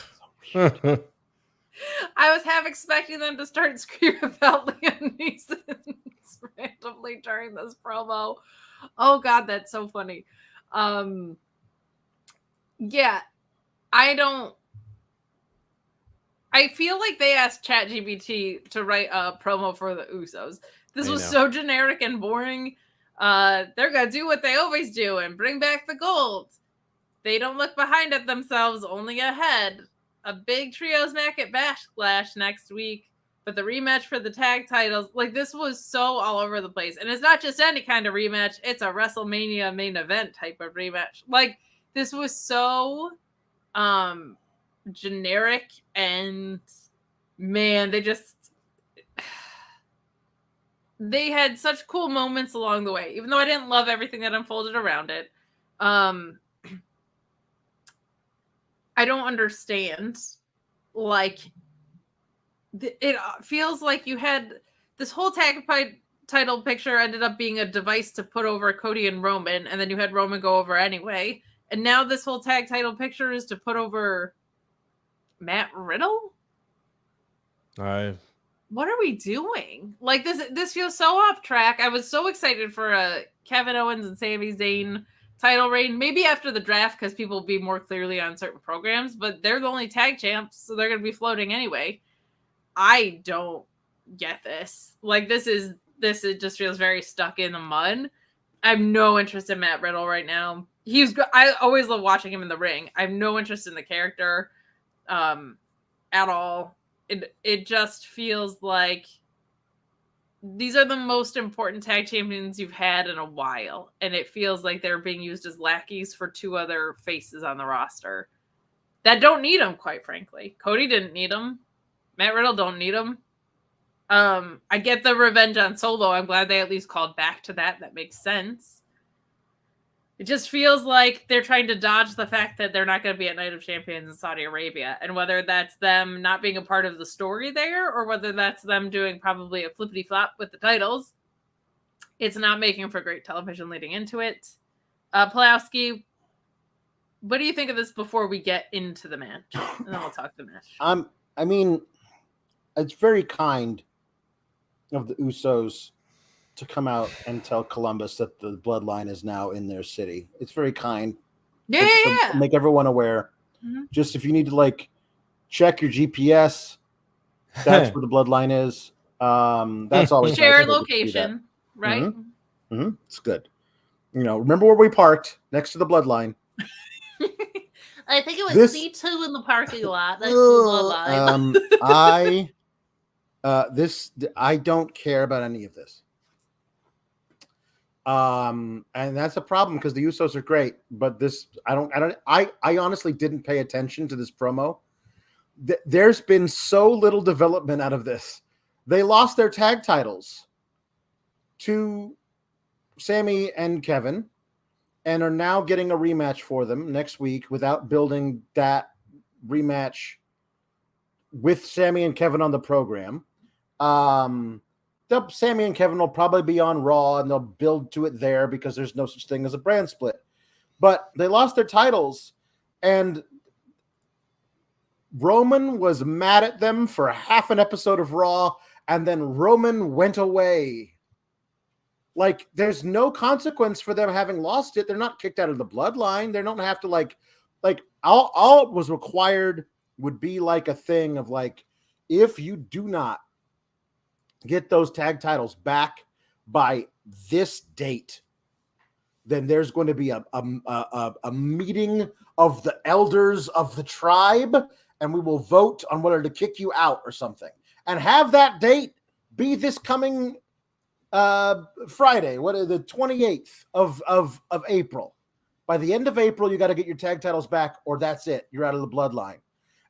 I was half expecting them to start screaming about Liam Neeson randomly during this promo. Oh, God, that's so funny. Yeah, I feel like they asked ChatGPT to write a promo for the Usos. This was so generic and boring. They're going to do what they always do and bring back the gold. They don't look behind at themselves, only ahead. a big trios match at Backlash next week, but the rematch for the tag titles, like this was so all over the place. And it's not just any kind of rematch, it's a WrestleMania main event type of rematch. Like this was so generic, and man, they had such cool moments along the way, even though I didn't love everything that unfolded around it. I don't understand. Like, it feels like you had this whole tag title picture ended up being a device to put over Cody and Roman, and then you had Roman go over anyway. And now this whole tag title picture is to put over Matt Riddle? What are we doing? Like, this feels so off track. I was so excited for a Kevin Owens and Sami Zayn title reign, maybe after the draft, because people will be more clearly on certain programs, but they're the only tag champs, so they're going to be floating anyway. I don't get this. Like, this it just feels very stuck in the mud. I have no interest in Matt Riddle right now. I always love watching him in the ring. I have no interest in the character at all. It just feels like these are the most important tag champions you've had in a while, and it feels like they're being used as lackeys for two other faces on the roster that don't need them, quite frankly. Cody didn't need them. Matt Riddle don't need them. I get the revenge on Solo. I'm glad they at least called back to that. That makes sense. It just feels like they're trying to dodge the fact that they're not going to be at Night of Champions in Saudi Arabia. And whether that's them not being a part of the story there, or whether that's them doing probably a flippity-flop with the titles, it's not making for great television leading into it. Pulowski, what do you think of this before we get into the match? And then we'll talk the match. I mean, it's very kind of the Usos to come out and tell Columbus that the bloodline is now in their city. It's very kind. Yeah. Make everyone aware. Mm-hmm. Just if you need to like check your GPS, that's where the bloodline is. That's always share location, right? Mm-hmm. Mm-hmm. It's good. You know, remember where we parked next to the bloodline. I think it was C2 in the parking lot. That's the bloodline. I don't care about any of this. And that's a problem because the Usos are great, but I honestly didn't pay attention to this promo. There's been so little development out of this. They lost their tag titles to Sami and Kevin and are now getting a rematch for them next week without building that rematch with Sami and Kevin on the program. Sami and Kevin will probably be on Raw and they'll build to it there because there's no such thing as a brand split. But they lost their titles and Roman was mad at them for half an episode of Raw and then Roman went away. Like, there's no consequence for them having lost it. They're not kicked out of the bloodline. They don't have to like all it was required would be like a thing of like, if you do not get those tag titles back by this date, then there's going to be a meeting of the elders of the tribe, and we will vote on whether to kick you out or something. And have that date be this coming Friday, the 28th of April. By the end of April, you got to get your tag titles back, or that's it. You're out of the bloodline.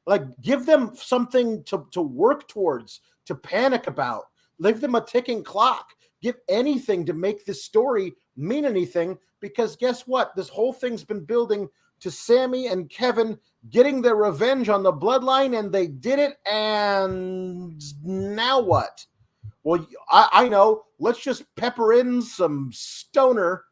Like, give them something to work towards, to panic about. Leave them a ticking clock. Give anything to make this story mean anything, because guess what? This whole thing's been building to Sami and Kevin getting their revenge on the bloodline, and they did it, and now what? Well, I know. Let's just pepper in some stoner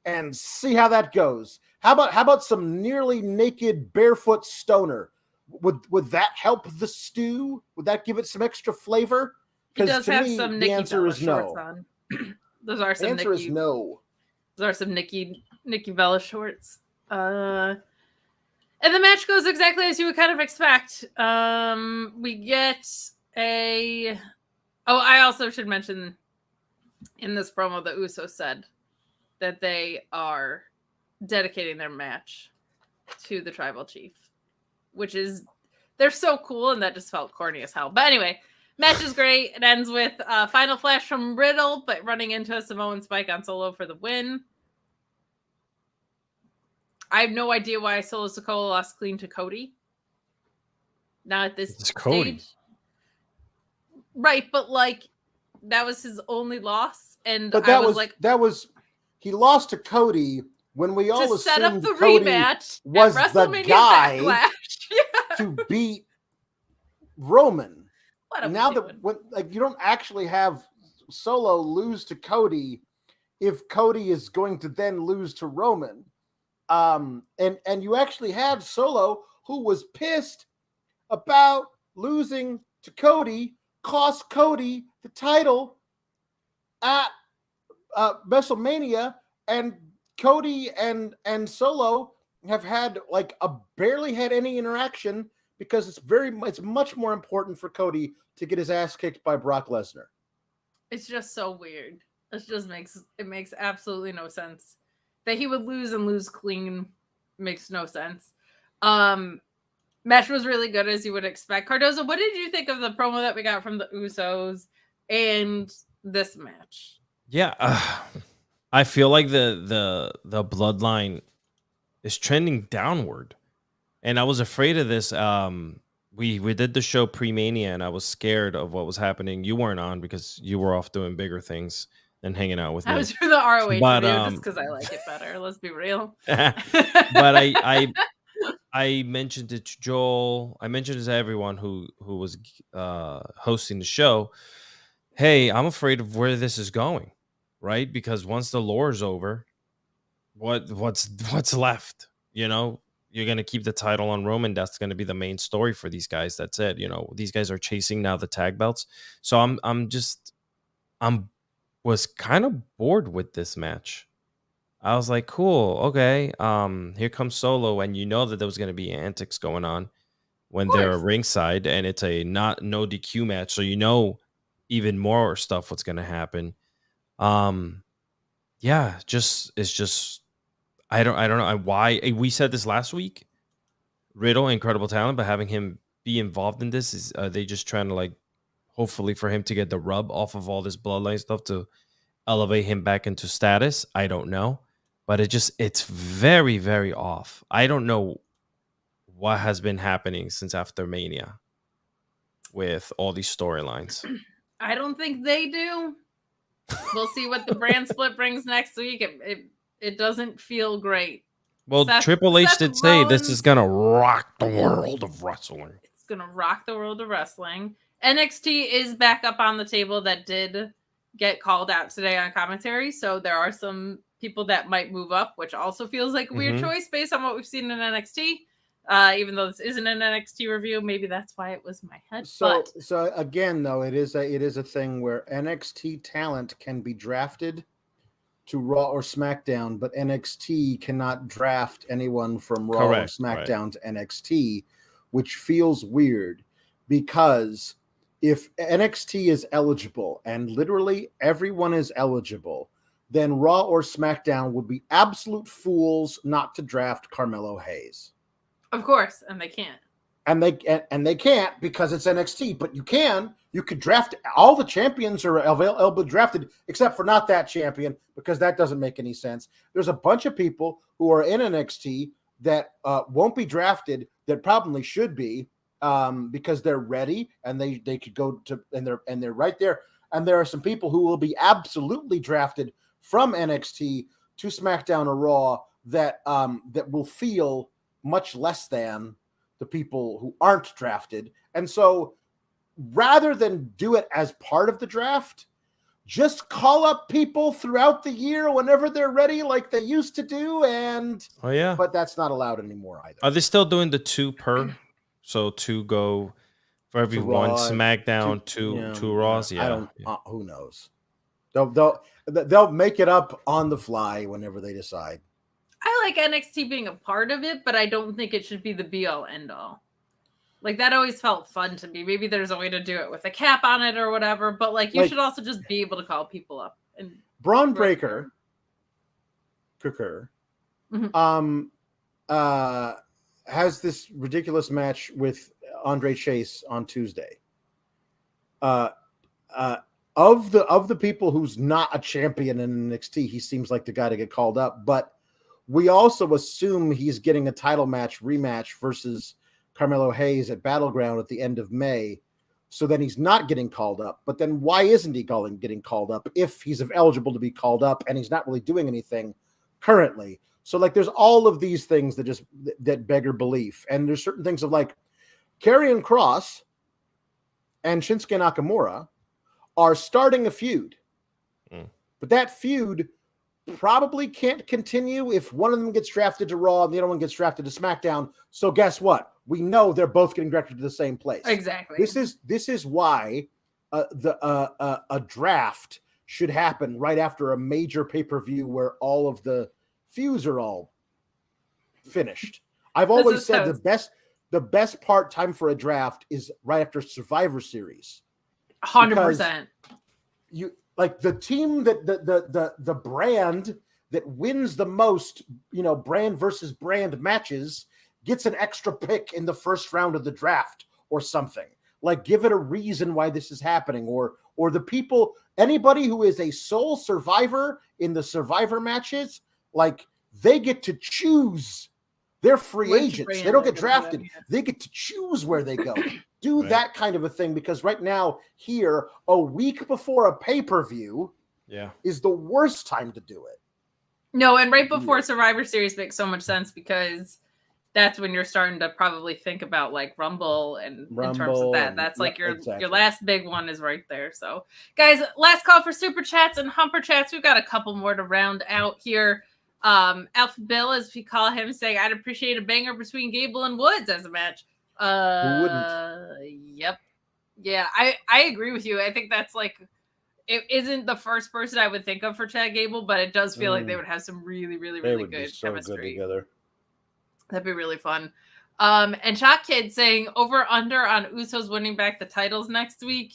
and see how that goes. How about some nearly naked barefoot stoner? Would that help the stew? Would that give it some extra flavor? He does have some Nikki Bella shorts no. on. Those are some the answer is no. Those are some Nikki Bella shorts. And the match goes exactly as you would kind of expect. We get a... Oh, I also should mention in this promo that Usos said that they are dedicating their match to the tribal chief, which is they're so cool, and that just felt corny as hell. But anyway, match is great. It ends with final flash from Riddle, but running into a Samoan spike on Solo for the win. I have no idea why Solo Sikoa lost clean to Cody. Not at this Cody. stage. Right, but like that was his only loss. And But that was he lost to Cody when we all to set up assumed the Cody rematch was at the WrestleMania guy Backlash. Yeah. to beat Roman. What are we Now doing? that you don't actually have Solo lose to Cody, if Cody is going to then lose to Roman, and you actually had Solo who was pissed about losing to Cody, cost Cody the title at WrestleMania, and Cody and Solo have had barely had any interaction because it's much more important for Cody to get his ass kicked by Brock Lesnar. It's just so weird. It makes absolutely no sense that he would lose clean. Makes no sense. Match was really good, as you would expect. Cardozo, what did you think of the promo that we got from the Usos and this match? Yeah, I feel like the bloodline is trending downward, and I was afraid of this. We did the show pre-Mania, and I was scared of what was happening. You weren't on because you were off doing bigger things than hanging out with me. I was through the ROH But, video just because I like it better. Let's be real. But I mentioned it to Joel. I mentioned it to everyone who was hosting the show. Hey, I'm afraid of where this is going, right? Because once the lore is over, what's left? You know, you're gonna keep the title on Roman. That's gonna be the main story for these guys. That's it. You know, these guys are chasing now the tag belts. So I was kind of bored with this match. I was like, cool, okay. Here comes Solo, and you know that there was gonna be antics going on when they're ringside, and it's a no DQ match, so you know even more stuff what's gonna happen. Yeah, it's just I don't know why we said this last week. Riddle, incredible talent, but having him be involved in this is they just trying to hopefully for him to get the rub off of all this bloodline stuff to elevate him back into status. I don't know, but it's very, very off. I don't know what has been happening since after Mania with all these storylines. I don't think they do. We'll see what the brand split brings next week. It doesn't feel great. Well, Triple H did say this is gonna rock the world of wrestling. It's gonna rock the world of wrestling. NXT is back up on the table. That did get called out today on commentary, so there are some people that might move up, which also feels like a weird choice based on what we've seen in NXT. Even though this isn't an NXT review, maybe that's why it was in my head. So again, though, it is a thing where NXT talent can be drafted to Raw or SmackDown, but NXT cannot draft anyone from Raw or SmackDown to NXT, which feels weird because if NXT is eligible and literally everyone is eligible, then Raw or SmackDown would be absolute fools not to draft Carmelo Hayes. Of course, and they can't. And they can't because it's NXT, but you could draft all the champions are available drafted except for not that champion because that doesn't make any sense. There's a bunch of people who are in NXT that won't be drafted that probably should be because they're ready and they could go to and they're right there. And there are some people who will be absolutely drafted from NXT to SmackDown or Raw that will feel much less than the people who aren't drafted. And so rather than do it as part of the draft, just call up people throughout the year whenever they're ready like they used to do. But that's not allowed anymore either. Are they still doing the 2 per? So 2 go for every one SmackDown, two Raws? Yeah. I don't who knows? They'll make it up on the fly whenever they decide. I like NXT being a part of it, but I don't think it should be the be-all, end-all. Like, that always felt fun to me. Maybe there's a way to do it with a cap on it or whatever, but, you should also just be able to call people up. And Braun Breaker, has this ridiculous match with Andre Chase on Tuesday. Of the people who's not a champion in NXT, he seems like the guy to get called up. But we also assume he's getting a title rematch versus Carmelo Hayes at Battleground at the end of May. So then he's not getting called up. But then why isn't he getting called up if he's eligible to be called up and he's not really doing anything currently? So like there's all of these things that beggar belief. And there's certain things of like Karrion Kross and Shinsuke Nakamura are starting a feud. But that feud probably can't continue if one of them gets drafted to Raw and the other one gets drafted to SmackDown. So guess what? We know they're both getting drafted to the same place. Exactly. This is why a draft should happen right after a major pay-per-view where all of the feuds are all finished. I've always said the best part time for a draft is right after Survivor Series. 100%. You like the team the brand that wins the most, brand versus brand matches gets an extra pick in the first round of the draft or something. Like give it a reason why this is happening, or anybody who is a sole survivor in the survivor matches, like they get to choose. They're free agents. They don't get drafted. They get to choose where they go. Do that kind of a thing, because right now here, a week before a pay-per-view is the worst time to do it. No, and right before Survivor Series makes so much sense, because that's when you're starting to probably think about like Rumble, and in terms of that. That's like your last big one is right there. So guys, last call for super chats and humper chats. We've got a couple more to round out here. Alpha Bill, as we call him, saying I'd appreciate a banger between Gable and Woods as a match. Who wouldn't? Yep. Yeah, I agree with you. I think that's like, it isn't the first person I would think of for Chad Gable, but it does feel like they would have some really, really, really good chemistry. Good together. That'd be really fun. And Shot Kid saying over under on Usos winning back the titles next week.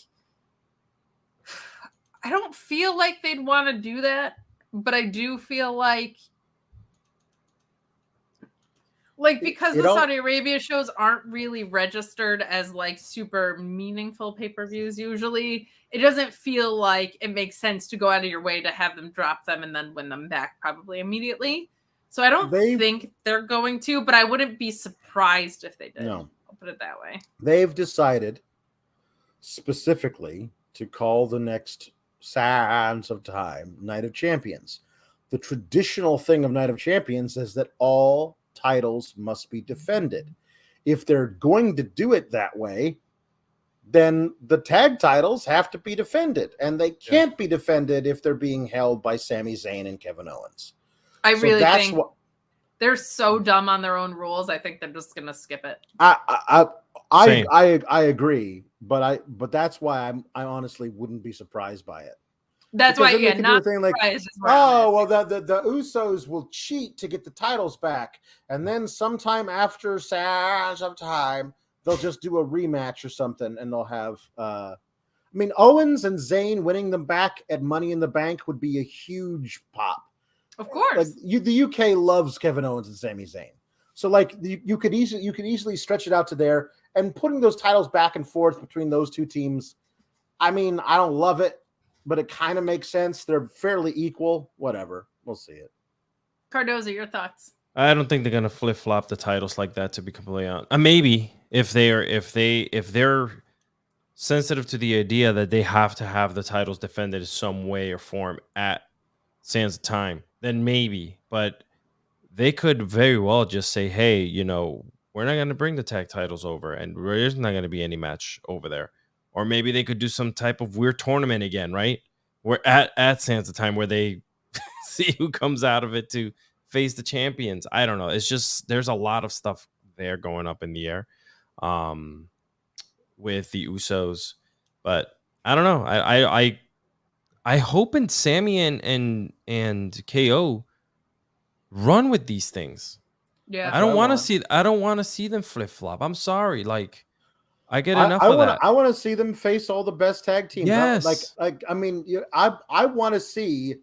I don't feel like they'd want to do that, but I do feel like because the Saudi Arabia shows aren't really registered as like super meaningful pay-per-views usually, it doesn't feel like it makes sense to go out of your way to have them drop them and then win them back probably immediately. So I don't think they're going to, but I wouldn't be surprised if they did. No. I'll put it that way. They've decided specifically to call the next Sands of Time Night of Champions. The traditional thing of Night of Champions is that all titles must be defended. If they're going to do it that way, then the tag titles have to be defended, and they can't be defended if they're being held by Sami Zayn and Kevin Owens. I really think they're so dumb on their own rules. I think they're just gonna skip it. I agree, but that's why I honestly wouldn't be surprised by it. That's because why, not thing like, surprised. The Usos will cheat to get the titles back, and then sometime after Sands of Time, they'll just do a rematch or something, and they'll have. Owens and Zayn winning them back at Money in the Bank would be a huge pop. Of course, like the UK loves Kevin Owens and Sami Zayn, so like you could easily stretch it out to there, and putting those titles back and forth between those two teams. I don't love it, but it kind of makes sense. They're fairly equal. Whatever, we'll see it. Cardoza, your thoughts? I don't think they're gonna flip flop the titles like that. To be completely honest, maybe if they're sensitive to the idea that they have to have the titles defended in some way or form at Sands of Time, then maybe. But they could very well just say, hey, we're not going to bring the tag titles over, and there's not going to be any match over there. Or maybe they could do some type of weird tournament again, right? We're at Sands of Time where they see who comes out of it to face the champions. I don't know. It's just there's a lot of stuff there going up in the air with the Usos. But I don't know. I hope in Sammy and KO run with these things. Yeah, I don't want to see them flip flop. I'm sorry. Like, I get enough of that. I want to see them face all the best tag teams. Yes. I want to see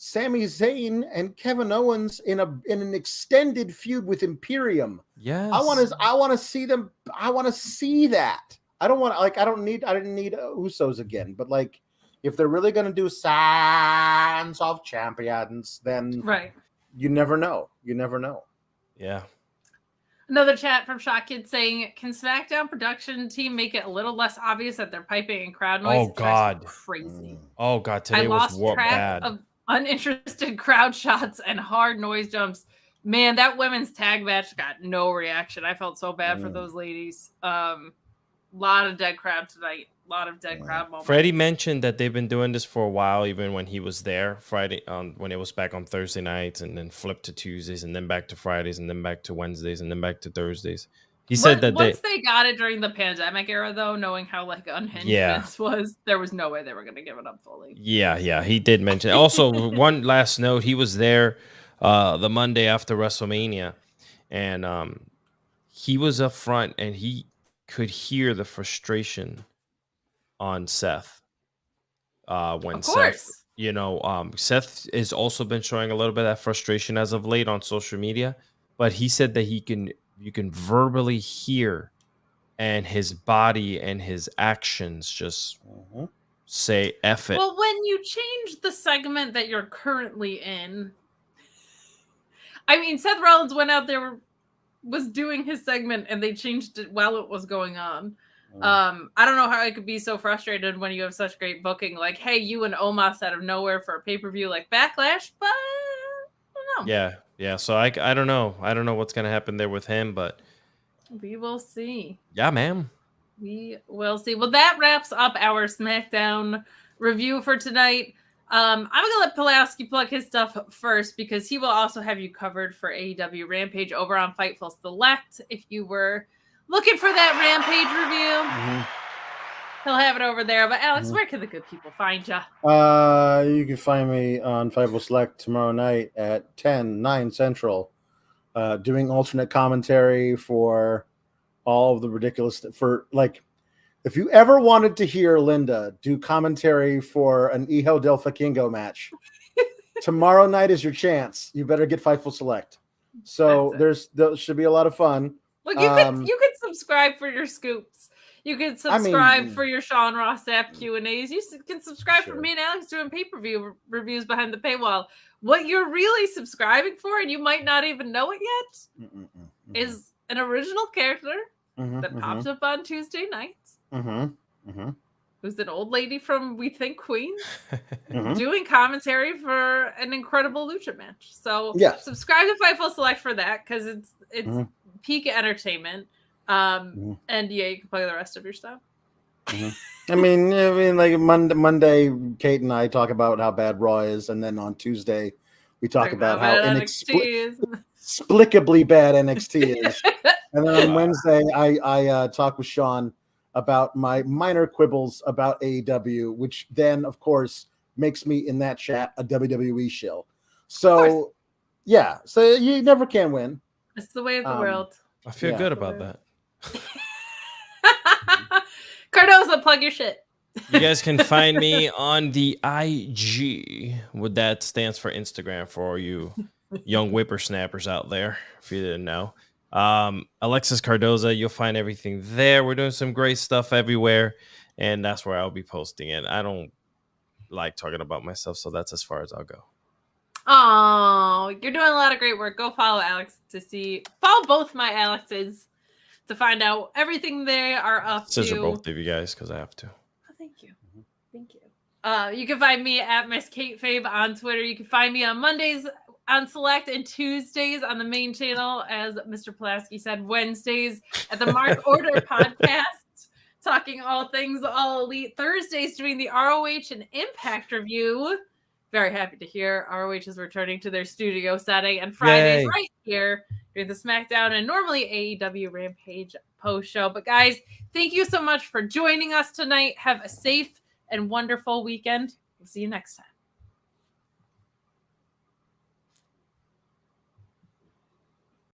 Sami Zayn and Kevin Owens in an extended feud with Imperium. Yes. I want to see them. I want to see that. I didn't need Usos again, but like, if they're really going to do Sands of Champions, then Right. you never know. You never know. Yeah. Another chat from Shot Kid saying, "Can SmackDown production team make it a little less obvious that they're piping and crowd noise?" Oh God, crazy! Oh God, today I was lost track bad. of uninterested crowd shots and hard noise jumps. Man, that women's tag match got no reaction. I felt so bad for those ladies. Lot of dead crowd tonight. A lot of dead crowd moments. Freddie mentioned that they've been doing this for a while, even when he was there Friday, when it was back on Thursday nights, and then flipped to Tuesdays, and then back to Fridays, and then back to Wednesdays, and then back to Thursdays. He said that once they got it during the pandemic era, though, knowing how like unhinged Vince was, there was no way they were going to give it up fully. Yeah, he did mention. Also, one last note: he was there the Monday after WrestleMania, and he was up front, and he could hear the frustration on Seth. When Seth, Seth has also been showing a little bit of that frustration as of late on social media, but he said that you can verbally hear, and his body and his actions just say F it. Well, when you change the segment that you're currently in, I mean, Seth Rollins went out there, was doing his segment, and they changed it while it was going on. I don't know how I could be so frustrated when you have such great booking. Like, hey, you and Omos out of nowhere for a pay-per-view like Backlash, but I don't know. Yeah. So I don't know. I don't know what's gonna happen there with him, but we will see. Yeah, ma'am. We will see. Well, that wraps up our SmackDown review for tonight. I'm gonna let Pulaski plug his stuff first because he will also have you covered for AEW Rampage over on Fightful Select. If you were looking for that Rampage review, he'll have it over there. But Alex, where can the good people find you? You can find me on Fightful Select tomorrow night at 9 Central, doing alternate commentary for all of the ridiculous if you ever wanted to hear Linda do commentary for an Hijo del Fakingo match, tomorrow night is your chance. You better get Fightful Select. So there should be a lot of fun. Look, you could subscribe for your scoops. You can subscribe for your Sean Ross app Q&As. You can subscribe for me and Alex doing pay-per-view reviews behind the paywall. What you're really subscribing for, and you might not even know it yet, is an original character that pops up on Tuesday nights. Who's an old lady from, we think, Queens, doing commentary for an incredible lucha match. So subscribe to Fightful Select for that, because it's peak entertainment. And you can play the rest of your stuff. I mean, like Monday, Kate and I talk about how bad Raw is, and then on Tuesday, we talk about how inexplicably bad NXT is. And then on Wednesday, I talk with Sean about my minor quibbles about AEW, which then, of course, makes me in that chat a WWE shill. So, so you never can win. It's the way of the world. I feel good about that. Cardoza, plug your shit. You guys can find me on the IG. What that stands for Instagram for all you young whippersnappers out there, if you didn't know. Alexis Cardoza, you'll find everything there. We're doing some great stuff everywhere, and that's where I'll be posting it. I don't like talking about myself, so that's as far as I'll go. Oh, you're doing a lot of great work. Go follow Alex follow both my Alexes to find out everything they are up to. Scissor both of you guys because I have to. Oh, thank you. Thank you. You can find me at MissKatefabe on Twitter. You can find me on Mondays on Select and Tuesdays on the main channel, as Mr. Pulaski said, Wednesdays at the Mark Order podcast, talking all things All Elite. Thursdays doing the ROH and Impact review. Very happy to hear ROH is returning to their studio setting. And Fridays right here doing the SmackDown and normally AEW Rampage post show. But guys, thank you so much for joining us tonight. Have a safe and wonderful weekend. We'll see you next time.